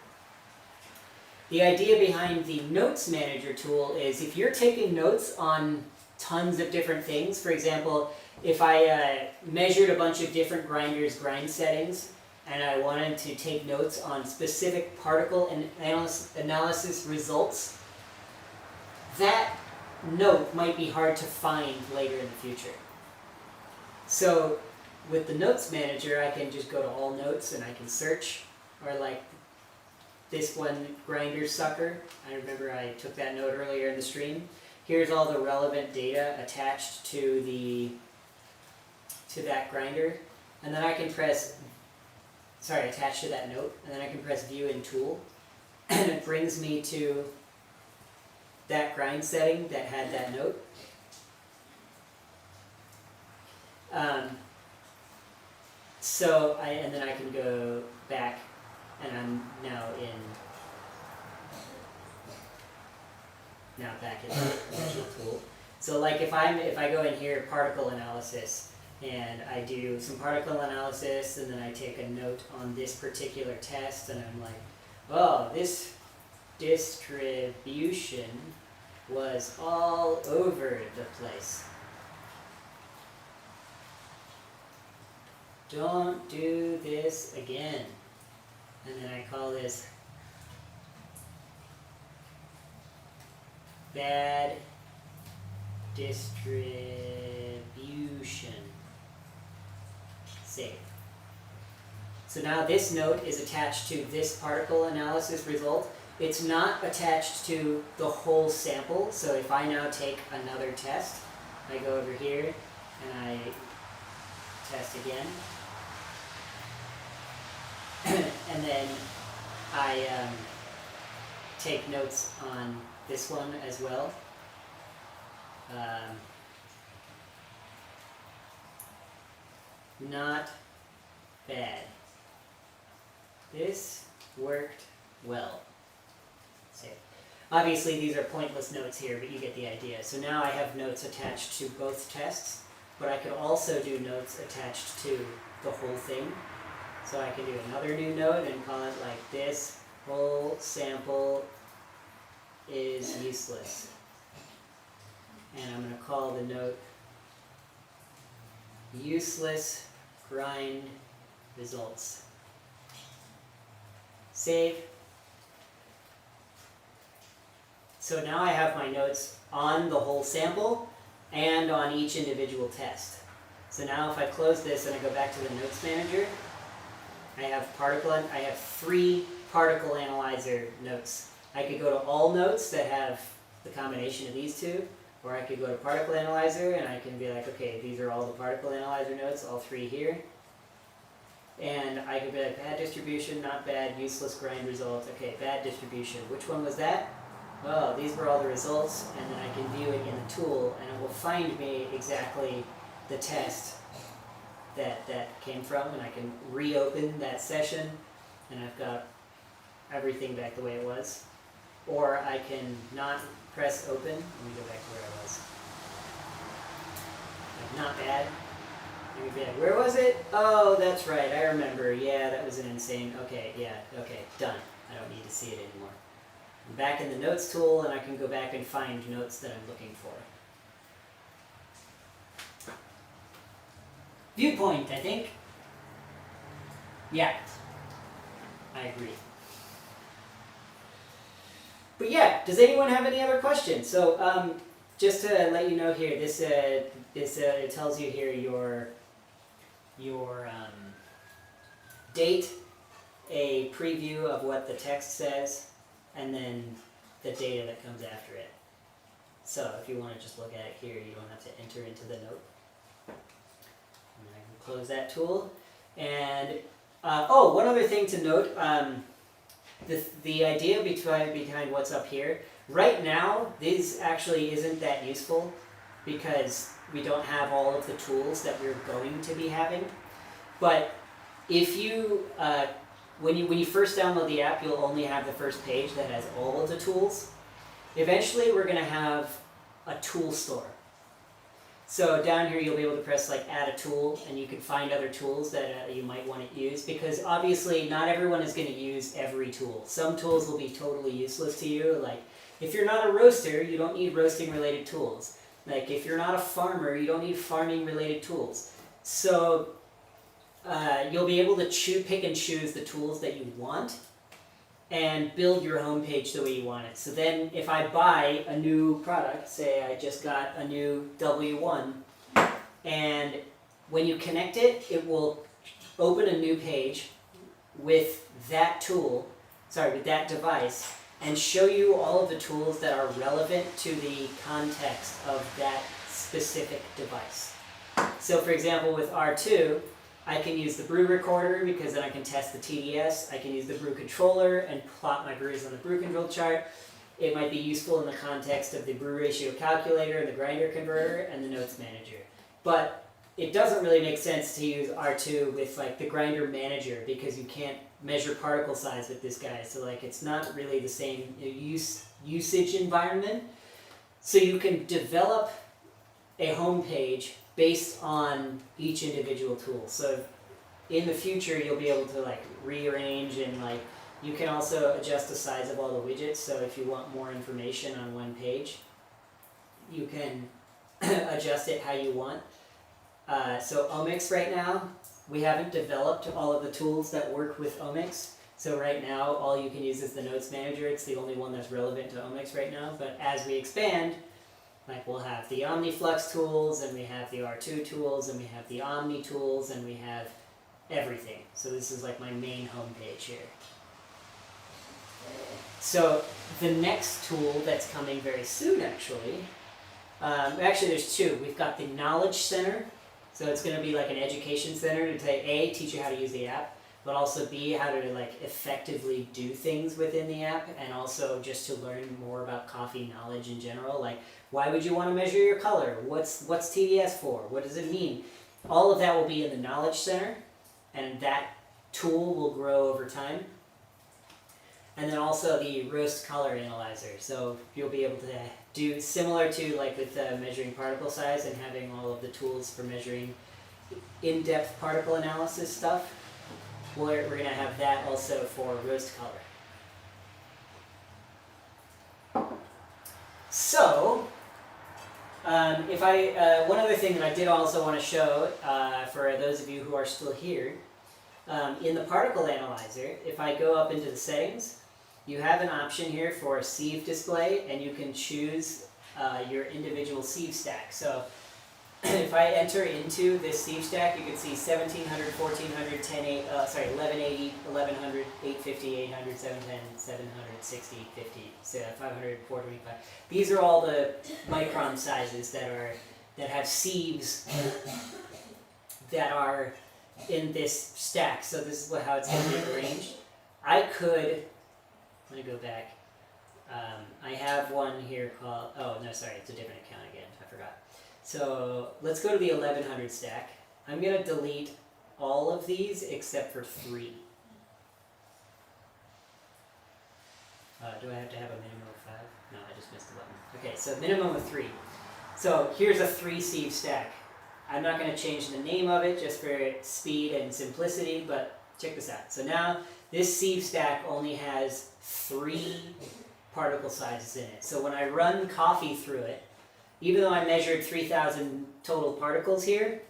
The idea behind the Notes Manager tool is if you're taking notes on tons of different things, for example, if I measured a bunch of different grinders' grind settings and I wanted to take notes on specific particle and analysis results, that note might be hard to find later in the future. So with the Notes Manager, I can just go to all notes and I can search, or like this one grinder sucker. I remember I took that note earlier in the stream. Here's all the relevant data attached to that grinder, and then I can press, attached to that note, and then I can press View in Tool, and it brings me to that grind setting that had that note. And then I can go back, and I'm now back in the original tool. So like if I go in here, particle analysis, and I do some particle analysis, and then I take a note on this particular test, and I'm like, oh, this distribution was all over the place. Don't do this again. And then I call this bad distribution. Save. So now this note is attached to this particle analysis result. It's not attached to the whole sample. So if I now take another test, I go over here and I test again. And then I take notes on this one as well. Not bad. This worked well. Save. Obviously these are pointless notes here, but you get the idea. So now I have notes attached to both tests, but I could also do notes attached to the whole thing. So I can do another new note and call it like this whole sample is useless. And I'm going to call the note useless grind results. Save. So now I have my notes on the whole sample and on each individual test. So now if I close this and I go back to the Notes Manager, I have 3 particle analyzer notes. I could go to all notes that have the combination of these two, or I could go to particle analyzer and I can be like, okay, these are all the particle analyzer notes, all 3 here. And I could be like, bad distribution, not bad, useless grind result. Okay, bad distribution. Which one was that? Well, these were all the results, and then I can view it in the tool, and it will find me exactly the test that came from, and I can reopen that session, and I've got everything back the way it was. Or I can not press open. Let me go back to where I was. Like, not bad. And you'd be like, where was it? Oh, that's right, I remember. Yeah, that was an insane. Okay, yeah, okay, done. I don't need to see it anymore. I'm back in the Notes tool, and I can go back and find notes that I'm looking for. Viewpoint, I think. Yeah, I agree. But yeah, does anyone have any other questions? So just to let you know here, this it tells you here your date, a preview of what the text says, and then the data that comes after it. So if you want to just look at it here, you don't have to enter into the note. And I can close that tool. And oh, one other thing to note, the idea behind what's up here, right now, this actually isn't that useful because we don't have all of the tools that we're going to be having. But if you, when you first download the app, you'll only have the first page that has all of the tools. Eventually, we're going to have a tool store. So down here, you'll be able to press like add a tool, and you can find other tools that you might want to use, because obviously not everyone is going to use every tool. Some tools will be totally useless to you. Like if you're not a roaster, you don't need roasting related tools. Like if you're not a farmer, you don't need farming related tools. So you'll be able to pick and choose the tools that you want and build your homepage the way you want it. So then if I buy a new product, say I just got a new W1, and when you connect it, it will open a new page with that tool, with that device, and show you all of the tools that are relevant to the context of that specific device. So for example, with R2, I can use the brew recorder because then I can test the TDS. I can use the brew controller and plot my brews on the brew control chart. It might be useful in the context of the brew ratio calculator and the grinder converter and the notes manager. But it doesn't really make sense to use R2 with like the grinder manager because you can't measure particle size with this guy. So like it's not really the same usage environment. So you can develop a home page based on each individual tool. So in the future, you'll be able to like rearrange, and like you can also adjust the size of all the widgets. So if you want more information on one page, you can adjust it how you want. So Omics right now, we haven't developed all of the tools that work with Omics. So right now, all you can use is the Notes Manager. It's the only one that's relevant to Omics right now. But as we expand, like we'll have the OmniFlux tools, and we have the R2 tools, and we have the Omni tools, and we have everything. So this is like my main homepage here. So the next tool that's coming very soon, actually there's two. We've got the Knowledge Center. So it's going to be like an education center to A, teach you how to use the app, but also B, how to like effectively do things within the app, and also just to learn more about coffee knowledge in general. Like, why would you want to measure your color? What's TDS for? What does it mean? All of that will be in the Knowledge Center, and that tool will grow over time. And then also the roast color analyzer. So you'll be able to do similar to like with measuring particle size and having all of the tools for measuring in-depth particle analysis stuff. We're going to have that also for roast color. So, one other thing that I did also want to show for those of you who are still here, in the particle analyzer, if I go up into the settings, you have an option here for a sieve display, and you can choose your individual sieve stack. So if I enter into this sieve stack, you can see 1700, 1400, 1180, 1100, 850, 800, 710, 700, 60, 50, 500, 425. These are all the micron sizes that have sieves that are in this stack. So this is how it's going to be arranged. Let me go back. I have one here called, it's a different account again, I forgot. So let's go to the 1100 stack. I'm going to delete all of these except for 3. Do I have to have a minimum of 5? No, I just missed the button. Okay, so minimum of 3. So here's a 3 sieve stack. I'm not going to change the name of it just for speed and simplicity, but check this out. So now this sieve stack only has 3 particle sizes in it. So when I run coffee through it, even though I measured 3,000 total particles here,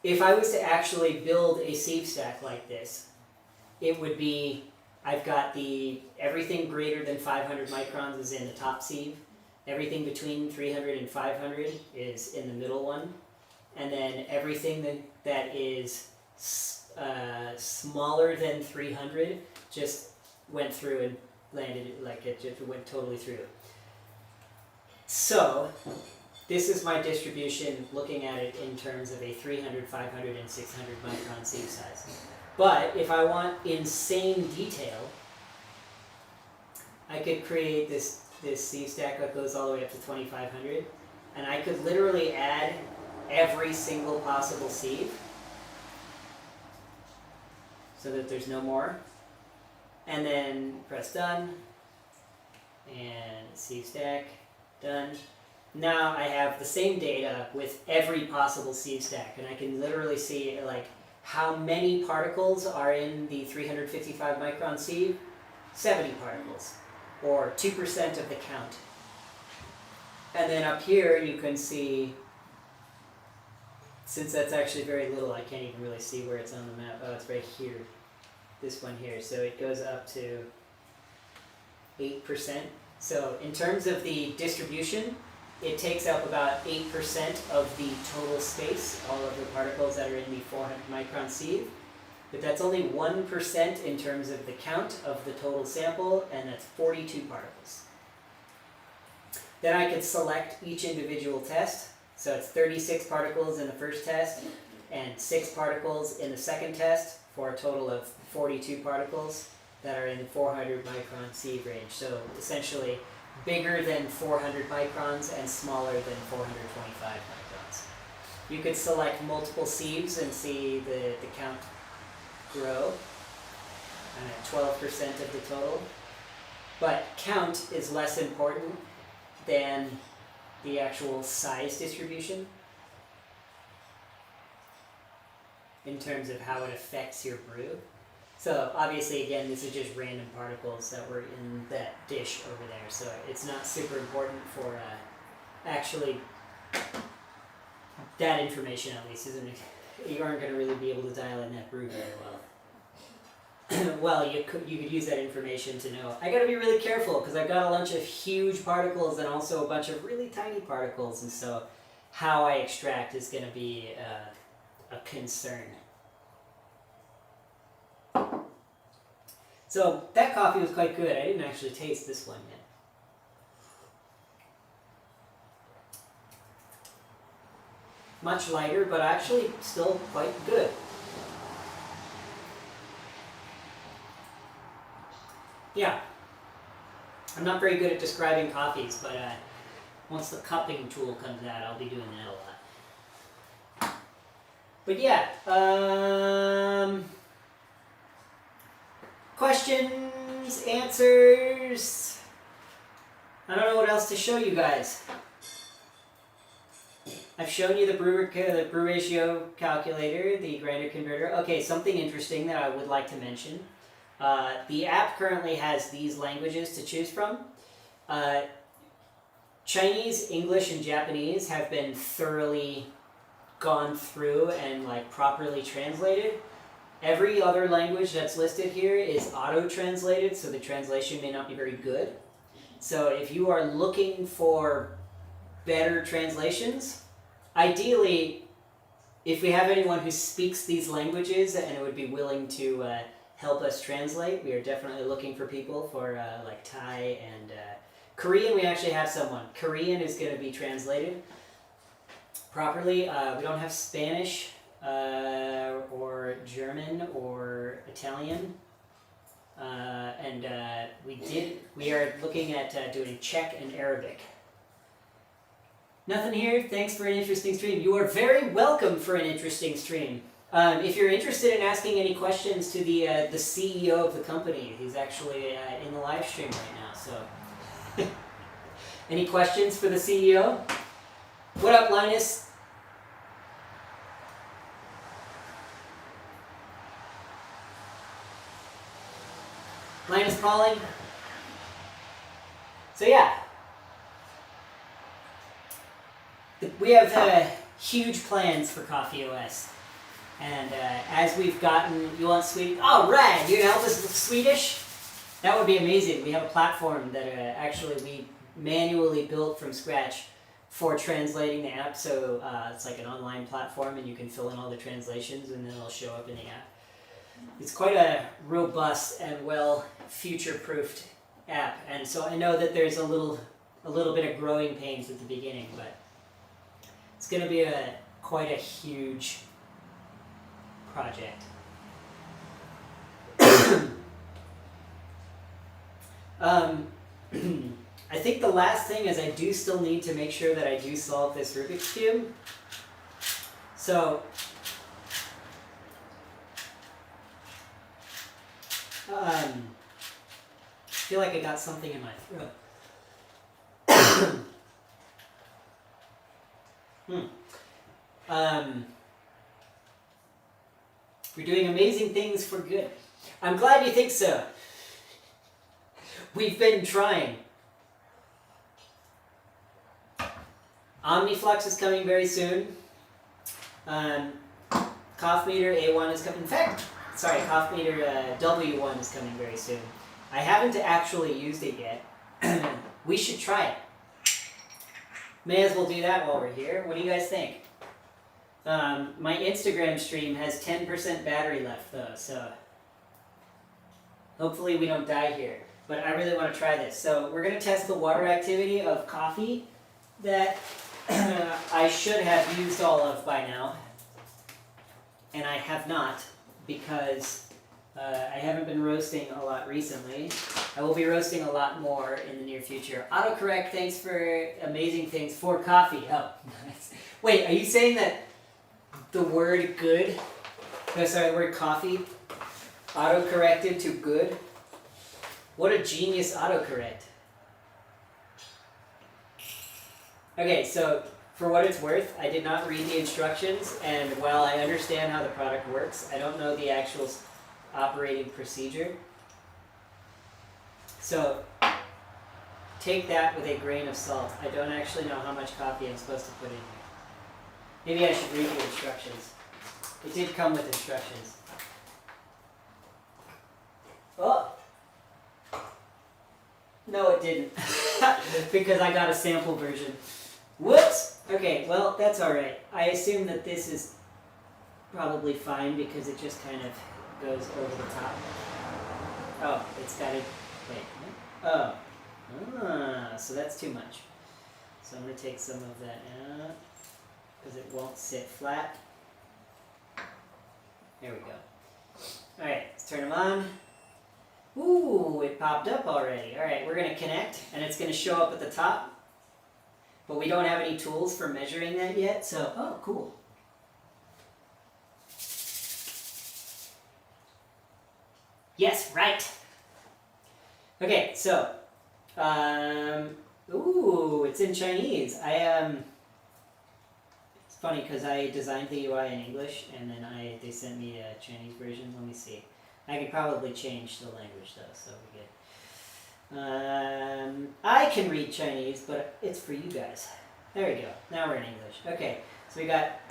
if I was to actually build a sieve stack like this, it would be, I've got everything greater than 500 microns is in the top sieve. Everything between 300 and 500 is in the middle one. And then everything that is smaller than 300 just went through and landed, like it just went totally through. So, this is my distribution looking at it in terms of a 300, 500, and 600 micron sieve size. But if I want insane detail, I could create this sieve stack that goes all the way up to 2500, and I could literally add every single possible sieve so that there's no more. And then press done, and sieve stack, done. Now I have the same data with every possible sieve stack, and I can literally see like how many particles are in the 355 micron sieve. 70 particles, or 2% of the count. And then up here you can see, since that's actually very little, I can't even really see where it's on the map. Oh, it's right here. This one here. So it goes up to 8%. So in terms of the distribution, it takes up about 8% of the total space, all of the particles that are in the 400 micron sieve. But that's only 1% in terms of the count of the total sample, and that's 42 particles. Then I could select each individual test. So it's 36 particles in the first test, and 6 particles in the second test, for a total of 42 particles that are in the 400 micron sieve range. So essentially bigger than 400 microns and smaller than 425 microns. You could select multiple sieves and see the count grow, and at 12% of the total. But count is less important than the actual size distribution in terms of how it affects your brew. So obviously, again, this is just random particles that were in that dish over there, so it's not super important for actually that information, at least, isn't it? You aren't going to really be able to dial in that brew very well. Well, you could use that information to know, I got to be really careful because I've got a bunch of huge particles and also a bunch of really tiny particles, and so how I extract is going to be a concern. So that coffee was quite good. I didn't actually taste this one yet. Much lighter, but actually still quite good. Yeah. I'm not very good at describing coffees, but once the cupping tool comes out, I'll be doing that a lot. But yeah, questions, answers. I don't know what else to show you guys. I've shown you the brew ratio calculator, the grinder converter. Okay, something interesting that I would like to mention. The app currently has these languages to choose from. Chinese, English, and Japanese have been thoroughly gone through and properly translated. Every other language that's listed here is auto-translated, so the translation may not be very good. So if you are looking for better translations, ideally, if we have anyone who speaks these languages and would be willing to help us translate, we are definitely looking for people for Thai and Korean. We actually have someone. Korean is going to be translated properly. We don't have Spanish or German or Italian, and we are looking at doing Czech and Arabic. Nothing here. Thanks for an interesting stream. You are very welcome for an interesting stream. If you're interested in asking any questions to the CEO of the company, he's actually in the live stream right now. So, any questions for the CEO? What up, Linus? Linus calling. So yeah. We have huge plans for CoffeeOS. And as we've gotten, you want Swedish? Oh, right, you gonna help us with Swedish? That would be amazing. We have a platform that actually we manually built from scratch for translating the app. So it's like an online platform, and you can fill in all the translations, and then it'll show up in the app. It's quite a robust and well future-proofed app, and so I know that there's a little bit of growing pains at the beginning, but it's going to be quite a huge project. I think the last thing is I do still need to make sure that I do solve this Rubik's Cube. So I feel like I got something in my throat. We're doing amazing things for good. I'm glad you think so. We've been trying. OmniFlux is coming very soon. CoffeeMeter A1 is coming. In fact, sorry, CoffeeMeter W1 is coming very soon. I haven't actually used it yet. We should try it. May as well do that while we're here. What do you guys think? My Instagram stream has 10% battery left though, so hopefully we don't die here. But I really want to try this. So we're going to test the water activity of coffee that I should have used all of by now. And I have not, because I haven't been roasting a lot recently. I will be roasting a lot more in the near future. Autocorrect, thanks for amazing things for coffee. Oh, nice. Wait, are you saying that the word good, no, sorry, the word coffee, autocorrected to good? What a genius autocorrect. Okay, so for what it's worth, I did not read the instructions, and while I understand how the product works, I don't know the actual operating procedure. So take that with a grain of salt. I don't actually know how much coffee I'm supposed to put in here. Maybe I should read the instructions. It did come with instructions. Oh! No, it didn't. Because I got a sample version. Whoops! Okay, well, that's alright. I assume that this is probably fine because it just kind of goes over the top. Oh, it's got to... Wait. Oh. So that's too much. So I'm going to take some of that out because it won't sit flat. There we go. Alright, let's turn them on. Ooh, it popped up already. Alright, we're going to connect, and it's going to show up at the top. But we don't have any tools for measuring that yet, so... Oh, cool. Yes, right. Okay, so... ooh, it's in Chinese. It's funny, because I designed the UI in English, and then they sent me a Chinese version. Let me see. I could probably change the language though, so we good. I can read Chinese, but it's for you guys. There we go. Now we're in English. Okay, so we got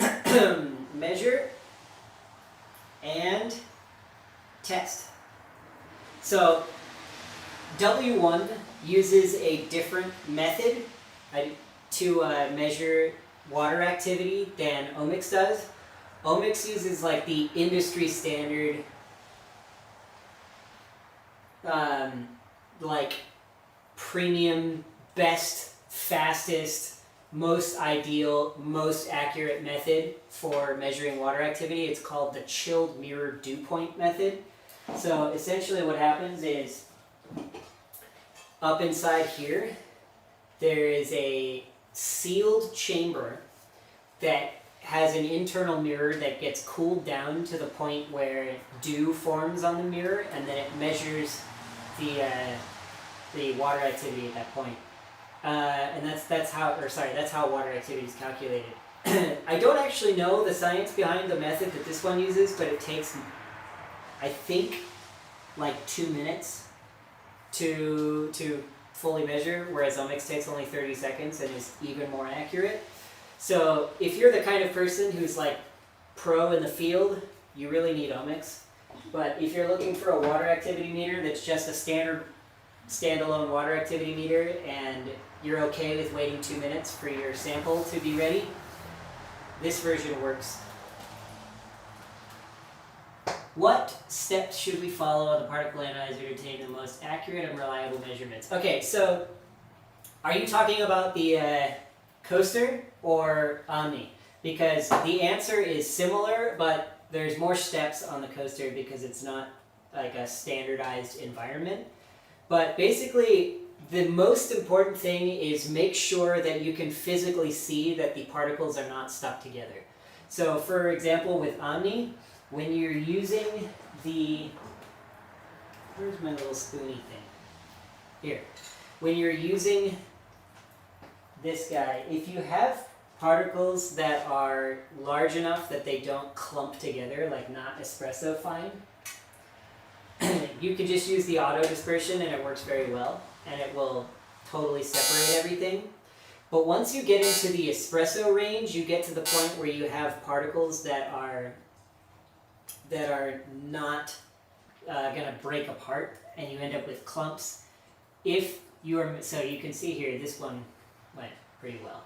measure and test. So W1 uses a different method to measure water activity than Omics does. Omics uses like the industry standard like premium, best, fastest, most ideal, most accurate method for measuring water activity. It's called the chilled mirror dew point method. So essentially what happens is up inside here there is a sealed chamber that has an internal mirror that gets cooled down to the point where dew forms on the mirror, and then it measures the water activity at that point. And that's how water activity is calculated. I don't actually know the science behind the method that this one uses, but it takes, I think, like 2 minutes to fully measure, whereas Omics takes only 30 seconds and is even more accurate. So if you're the kind of person who's like pro in the field, you really need ohmics. But if you're looking for a water activity meter that's just a standard standalone water activity meter and you're okay with waiting 2 minutes for your sample to be ready, this version works. What steps should we follow on the particle analyzer to obtain the most accurate and reliable measurements? Okay, so are you talking about the coaster or Omni? Because the answer is similar, but there's more steps on the coaster because it's not like a standardized environment. But basically, the most important thing is make sure that you can physically see that the particles are not stuck together. So for example, with Omni, when you're using the, where's my little spoony thing? Here. When you're using this guy, if you have particles that are large enough that they don't clump together, like not espresso fine, you can just use the auto dispersion and it works very well, and it will totally separate everything. But once you get into the espresso range, you get to the point where you have particles that are not going to break apart, and you end up with clumps. If you are, so you can see here, this one went pretty well.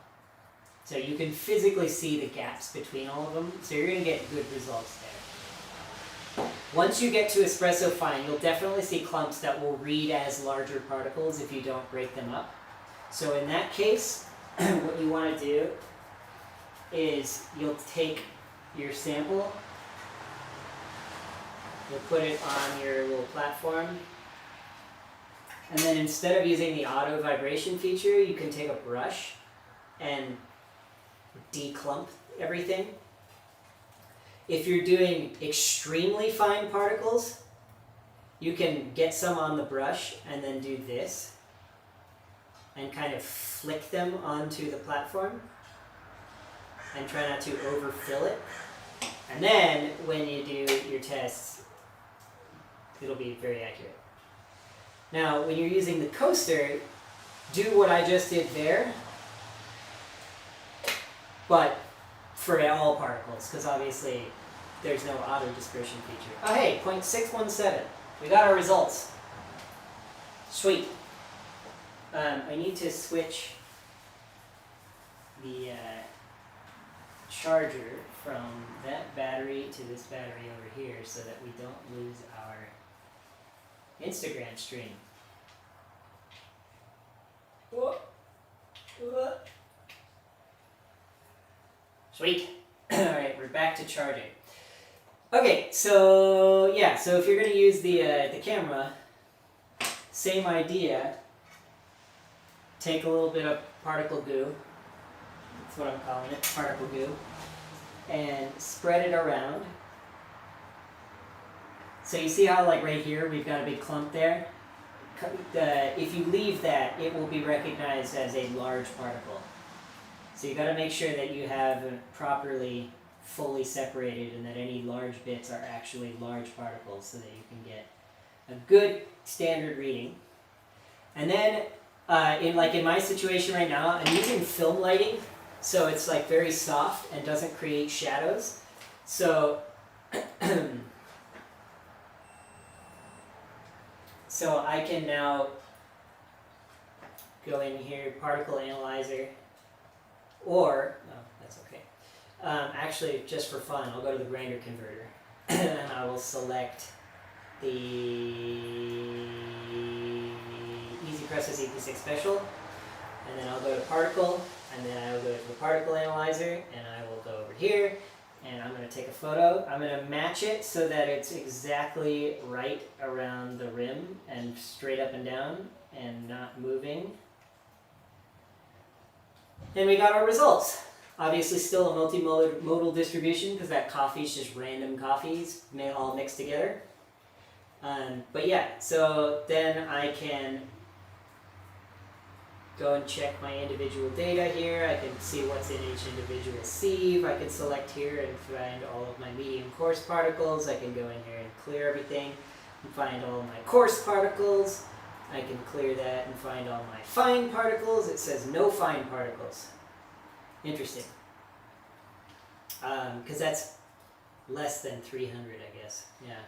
So you can physically see the gaps between all of them, so you're going to get good results there. Once you get to espresso fine, you'll definitely see clumps that will read as larger particles if you don't break them up. So in that case, what you want to do is you'll take your sample, you'll put it on your little platform, and then instead of using the auto vibration feature, you can take a brush and declump everything. If you're doing extremely fine particles, you can get some on the brush and then do this and kind of flick them onto the platform and try not to overfill it. And then when you do your tests, it'll be very accurate. Now, when you're using the coaster, do what I just did there, but for all particles, because obviously there's no auto dispersion feature. Oh hey, 0.617. We got our results. Sweet. I need to switch the charger from that battery to this battery over here so that we don't lose our Instagram stream. Sweet. Alright, we're back to charging. Okay, so yeah, so if you're going to use the camera, same idea. Take a little bit of particle goo, that's what I'm calling it, particle goo, and spread it around. So you see how like right here we've got a big clump there? If you leave that, it will be recognized as a large particle. So you got to make sure that you have it properly fully separated and that any large bits are actually large particles so that you can get a good standard reading. And then in my situation right now, I'm using film lighting, so it's like very soft and doesn't create shadows. So so I can now go in here, particle analyzer, or, no, that's okay. Actually, just for fun, I'll go to the grinder converter and I will select the Easy Process EP6 Special, and then I'll go to particle, and then I will go to the particle analyzer, and I will go over here, and I'm going to take a photo. I'm going to match it so that it's exactly right around the rim and straight up and down and not moving. And we got our results. Obviously still a multimodal distribution because that coffee is just random coffees all mixed together. But yeah, so then I can go and check my individual data here. I can see what's in each individual sieve. I can select here and find all of my medium coarse particles. I can go in here and clear everything and find all of my coarse particles. I can clear that and find all my fine particles. It says no fine particles. Interesting. Because that's less than 300, I guess. Yeah,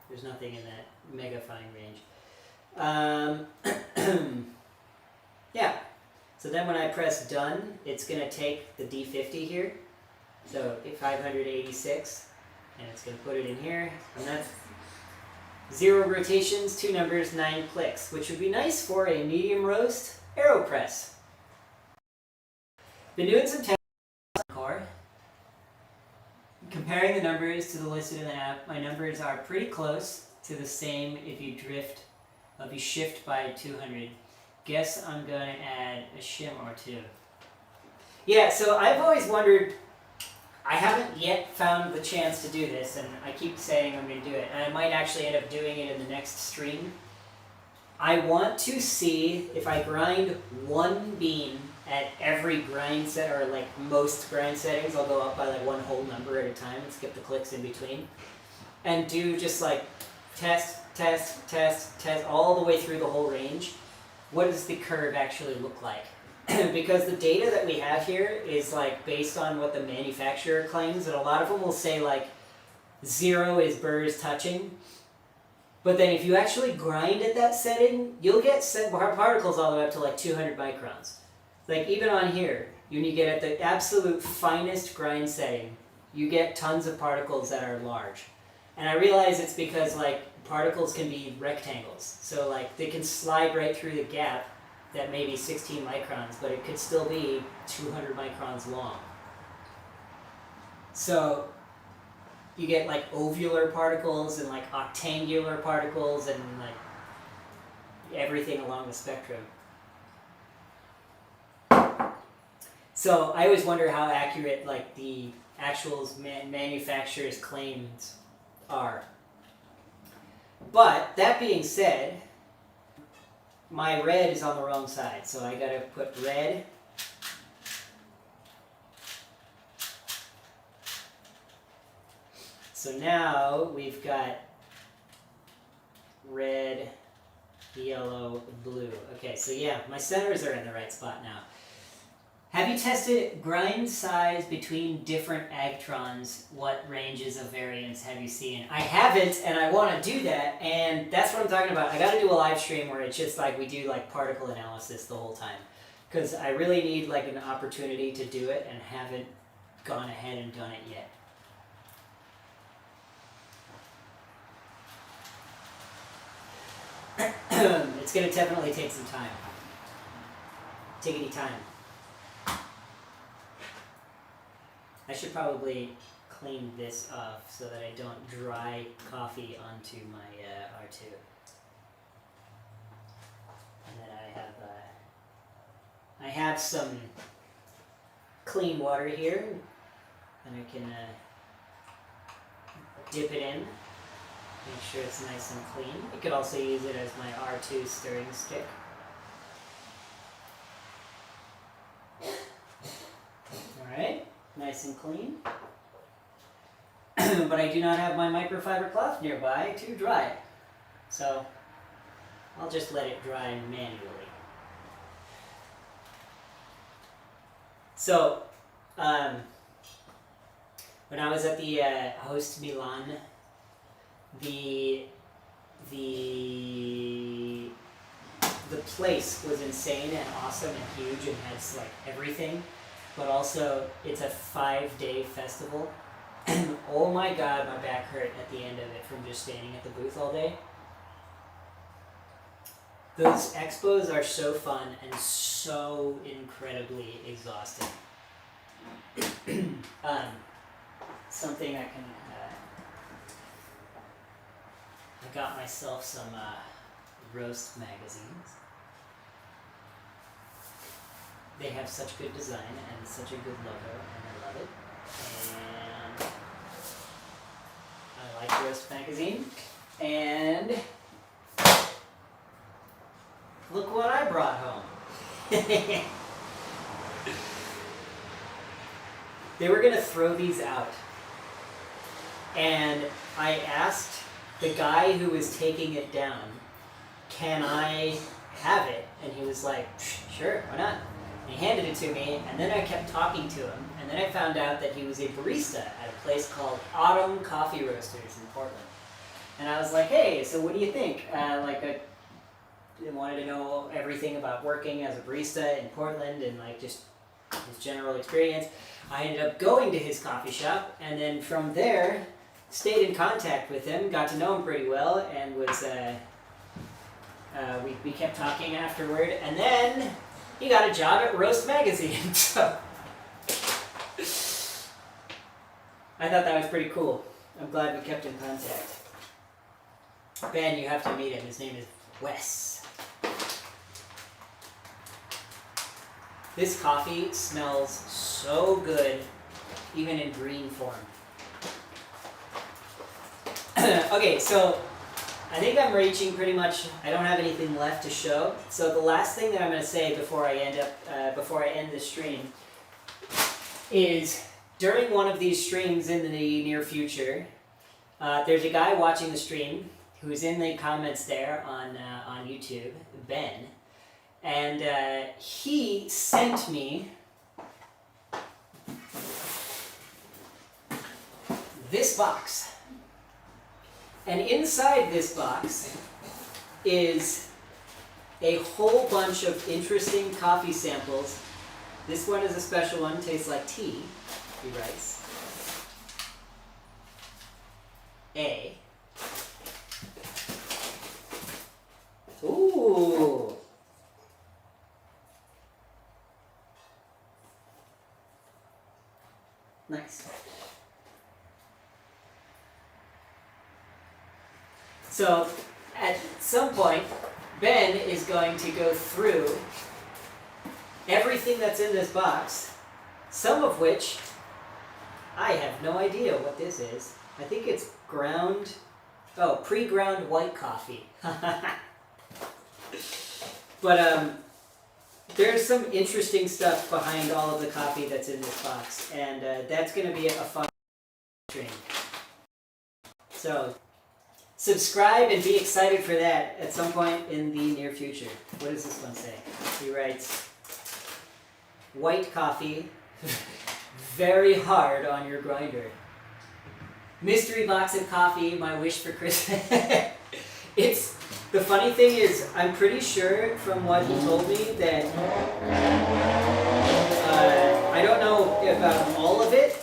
there's nothing in that mega fine range. Yeah, so then when I press done, it's going to take the D50 here, so 586, and it's going to put it in here, and that's 0 rotations, 2 numbers, 9 clicks, which would be nice for a medium roast AeroPress. Been doing some testing on core. Comparing the numbers to the listed in the app, my numbers are pretty close to the same if you shift by 200. Guess I'm going to add a shim or two. Yeah, so I've always wondered, I haven't yet found the chance to do this, and I keep saying I'm going to do it, and I might actually end up doing it in the next stream. I want to see if I grind one bean at every grind set, or like most grind settings, I'll go up by like one whole number at a time and skip the clicks in between. And do just like test, test, test, test, all the way through the whole range. What does the curve actually look like? Because the data that we have here is like based on what the manufacturer claims, and a lot of them will say like 0 is burrs touching. But then if you actually grind at that setting, you'll get particles all the way up to like 200 microns. Like even on here, when you get at the absolute finest grind setting, you get tons of particles that are large. And I realize it's because like particles can be rectangles. So like they can slide right through the gap that may be 16 microns, but it could still be 200 microns long. So you get like ovular particles and like octangular particles and like everything along the spectrum. So I always wonder how accurate like the actual manufacturer's claims are. But that being said, my red is on the wrong side, so I gotta put red. So now we've got red, yellow, blue. Okay, so yeah, my centers are in the right spot now. Have you tested grind size between different agtrons? What ranges of variance have you seen? I haven't, and I want to do that, and that's what I'm talking about. I got to do a live stream where it's just like we do like particle analysis the whole time, because I really need like an opportunity to do it and haven't gone ahead and done it yet. It's going to definitely take some time. Take any time. I should probably clean this off so that I don't dry coffee onto my R2. And then I have some clean water here, and I can dip it in, make sure it's nice and clean. You could also use it as my R2 stirring stick. Alright. Nice and clean. But I do not have my microfiber cloth nearby to dry it. So I'll just let it dry manually. So when I was at the Host Milan, the place was insane and awesome and huge and has like everything. But also, it's a 5-day festival, and oh my god, my back hurt at the end of it from just standing at the booth all day. Those expos are so fun and so incredibly exhausting. Something I can... I got myself some roast magazines. They have such good design and such a good logo, and I love it. And I like Roast Magazine. And look what I brought home. They were going to throw these out. And I asked the guy who was taking it down, can I have it? And he was like, sure, why not? And he handed it to me, and then I kept talking to him, and then I found out that he was a barista at a place called Autumn Coffee Roasters in Portland. And I was like, hey, so what do you think? I wanted to know everything about working as a barista in Portland and like just his general experience. I ended up going to his coffee shop, and then from there, stayed in contact with him, got to know him pretty well, and was we kept talking afterward, and then he got a job at Roast Magazine. So I thought that was pretty cool. I'm glad we kept in contact. Ben, you have to meet him. His name is Wes. This coffee smells so good, even in green form. Okay, so I think I'm reaching pretty much. I don't have anything left to show. So the last thing that I'm going to say before I end the stream is during one of these streams in the near future, there's a guy watching the stream who's in the comments there on YouTube, Ben, and he sent me this box. And inside this box is a whole bunch of interesting coffee samples. This one is a special one, tastes like tea, he writes. Ooh. Nice. So, at some point, Ben is going to go through everything that's in this box, some of which I have no idea what this is. I think it's pre-ground white coffee. But there's some interesting stuff behind all of the coffee that's in this box, and that's going to be a fun stream. So, subscribe and be excited for that at some point in the near future. What does this one say? He writes, white coffee, very hard on your grinder. Mystery box of coffee, my wish for Christmas. The funny thing is, I'm pretty sure from what he told me that, I don't know about all of it,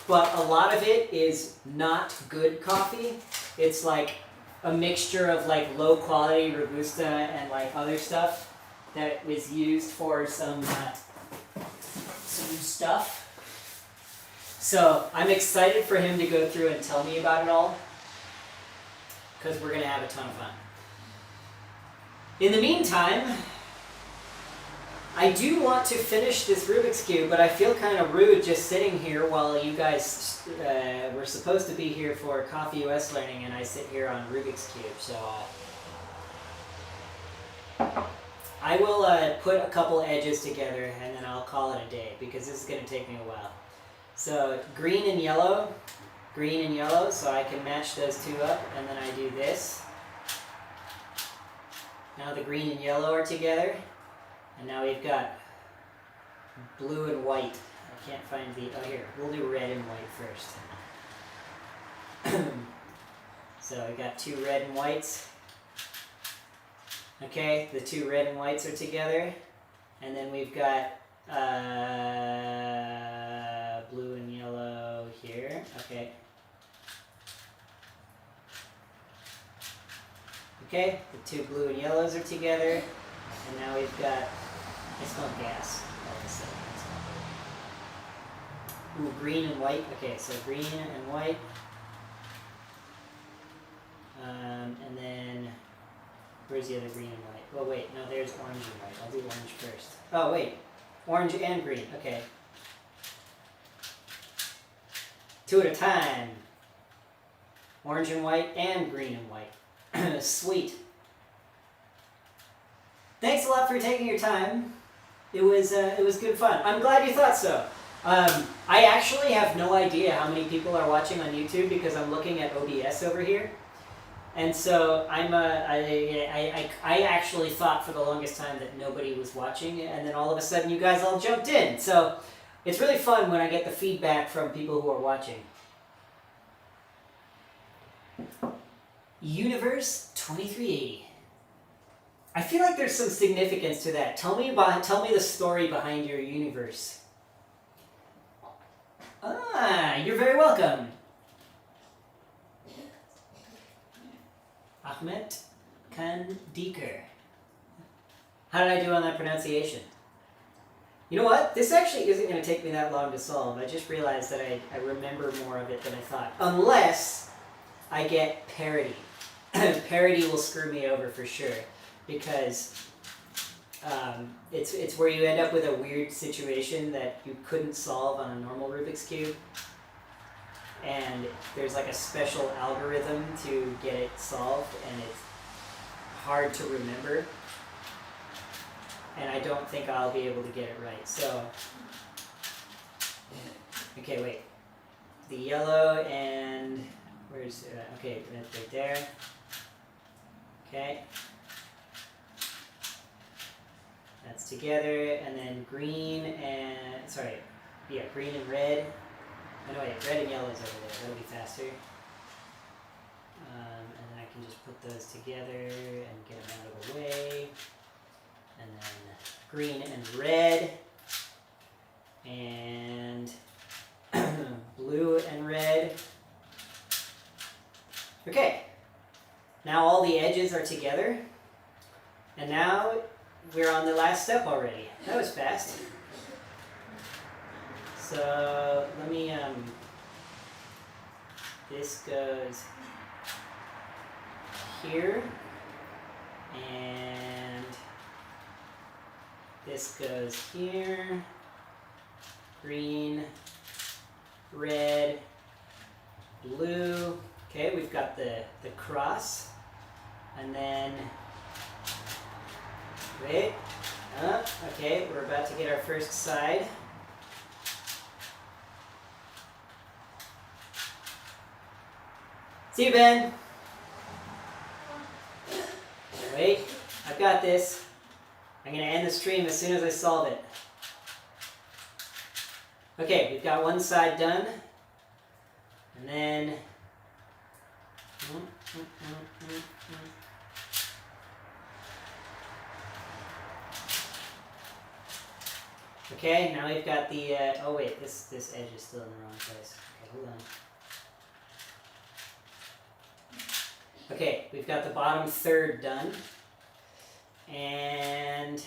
but a lot of it is not good coffee. It's like a mixture of like low quality Robusta and like other stuff that was used for some stuff. So I'm excited for him to go through and tell me about it all, because we're going to have a ton of fun. In the meantime, I do want to finish this Rubik's Cube, but I feel kind of rude just sitting here while you guys were supposed to be here for CoffeeOS learning, and I sit here on Rubik's Cube. So I will put a couple edges together, and then I'll call it a day, because this is going to take me a while. So green and yellow, so I can match those two up, and then I do this. Now the green and yellow are together, and now we've got blue and white. I can't find oh here, we'll do red and white first. So we got two red and whites. Okay, the two red and whites are together, and then we've got blue and yellow here. Okay. Okay, the two blue and yellows are together, and now we've got, I smell gas all of a sudden. Ooh, green and white. Okay, so green and white. And then, where's the other green and white? Oh wait, no, there's orange and white. I'll do orange first. Oh wait, orange and green, okay. Two at a time. Orange and white and green and white. Sweet. Thanks a lot for taking your time. It was good fun. I'm glad you thought so. I actually have no idea how many people are watching on YouTube because I'm looking at OBS over here. And so I actually thought for the longest time that nobody was watching, and then all of a sudden you guys all jumped in. So it's really fun when I get the feedback from people who are watching. Universe 2380. I feel like there's some significance to that. Tell me the story behind your universe. Ah, you're very welcome. Ahmet Kandiker. How did I do on that pronunciation? You know what? This actually isn't going to take me that long to solve. I just realized that I remember more of it than I thought. Unless I get parity. Parity will screw me over for sure. Because it's where you end up with a weird situation that you couldn't solve on a normal Rubik's Cube. And there's like a special algorithm to get it solved, and it's hard to remember. And I don't think I'll be able to get it right. So, okay, wait. The yellow and, where's, okay, right there. Okay. That's together, and then green and, green and red. Oh no, wait, red and yellow is over there. That'll be faster. And then I can just put those together and get them out of the way. And then green and red. And blue and red. Okay. Now all the edges are together. And now we're on the last step already. That was fast. So let me, this goes here, and this goes here, green, red, blue. Okay, we've got the cross, and then, wait, okay, we're about to get our first side. See you, Ben. Wait, I've got this. I'm going to end the stream as soon as I solve it. Okay, we've got one side done. And then... Okay, now we've got the... oh wait, this edge is still in the wrong place. Okay, hold on. Okay, we've got the bottom third done, and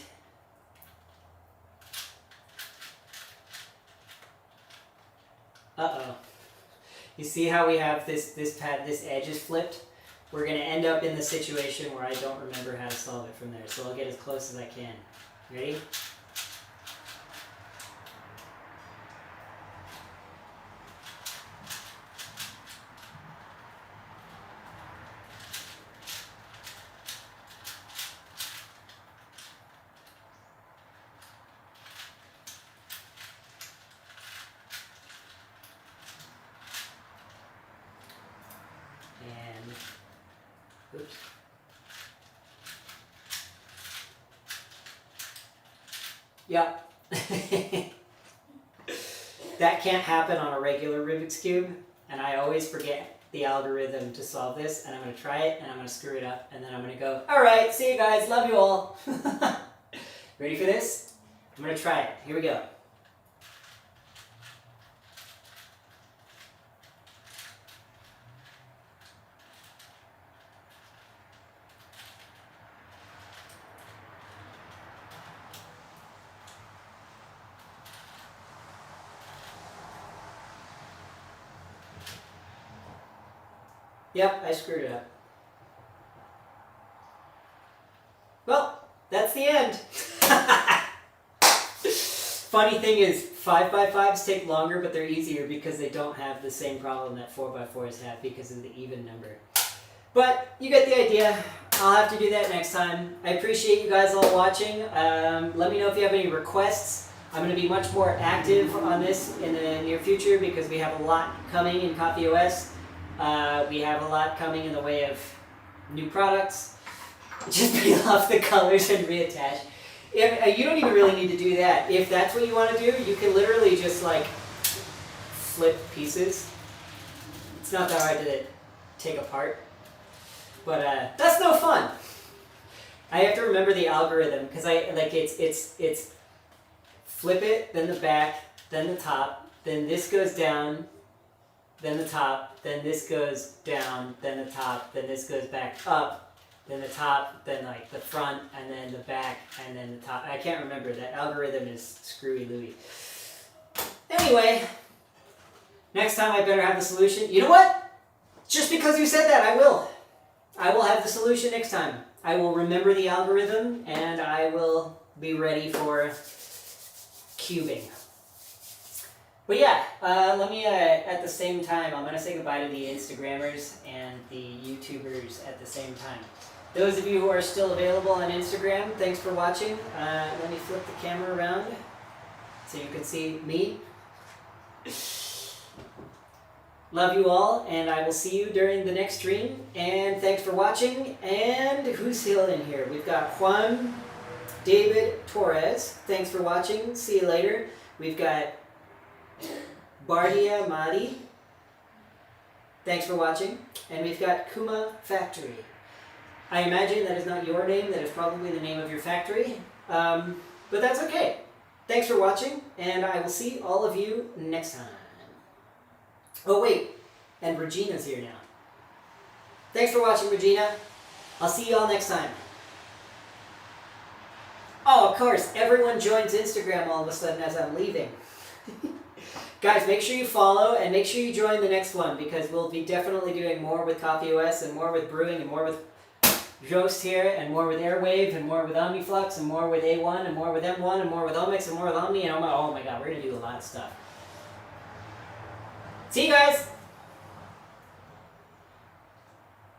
you see how we have this edge is flipped? We're going to end up in the situation where I don't remember how to solve it from there, so I'll get as close as I can. Ready? Oops. Yep. That can't happen on a regular Rubik's Cube, and I always forget the algorithm to solve this, and I'm going to try it, and I'm going to screw it up, and then I'm going to go, alright, see you guys, love you all. Ready for this? I'm going to try it. Here we go. Yep, I screwed it up. Well, that's the end. Funny thing is, 5x5s take longer, but they're easier because they don't have the same problem that 4x4s have because of the even number. But you get the idea. I'll have to do that next time. I appreciate you guys all watching. Let me know if you have any requests. I'm going to be much more active on this in the near future because we have a lot coming in CoffeeOS. We have a lot coming in the way of new products. Just peel off the colors and reattach. If, you don't even really need to do that. If that's what you want to do, you can literally just like flip pieces. It's not that hard to take apart. But that's no fun. I have to remember the algorithm because it's flip it, then the back, then the top, then this goes down, then the top, then this goes down, then the top, then this goes back up, then the top, then like the front, and then the back, and then the top. I can't remember. That algorithm is screwy Louie. Anyway, next time I better have the solution. You know what? Just because you said that, I will. I will have the solution next time. I will remember the algorithm, and I will be ready for cubing. But yeah, let me, at the same time, I'm going to say goodbye to the Instagrammers and the YouTubers at the same time. Those of you who are still available on Instagram, thanks for watching. Let me flip the camera around so you can see me. Love you all, and I will see you during the next stream. And thanks for watching. And who's still in here? We've got Juan David Torres. Thanks for watching. See you later. We've got Bardia Madi. Thanks for watching. And we've got Kuma Factory. I imagine that is not your name. That is probably the name of your factory. But that's okay. Thanks for watching, and I will see all of you next time. Oh wait, and Regina's here now. Thanks for watching, Regina. I'll see you all next time. Oh, of course, everyone joins Instagram all of a sudden as I'm leaving. Guys, make sure you follow and make sure you join the next one because we'll be definitely doing more with CoffeeOS and more with brewing and more with Jost here and more with Airwave and more with OmniFlux and more with A1 and more with M1 and more with Omics and more with Omni and oh my god, we're going to do a lot of stuff. See you guys!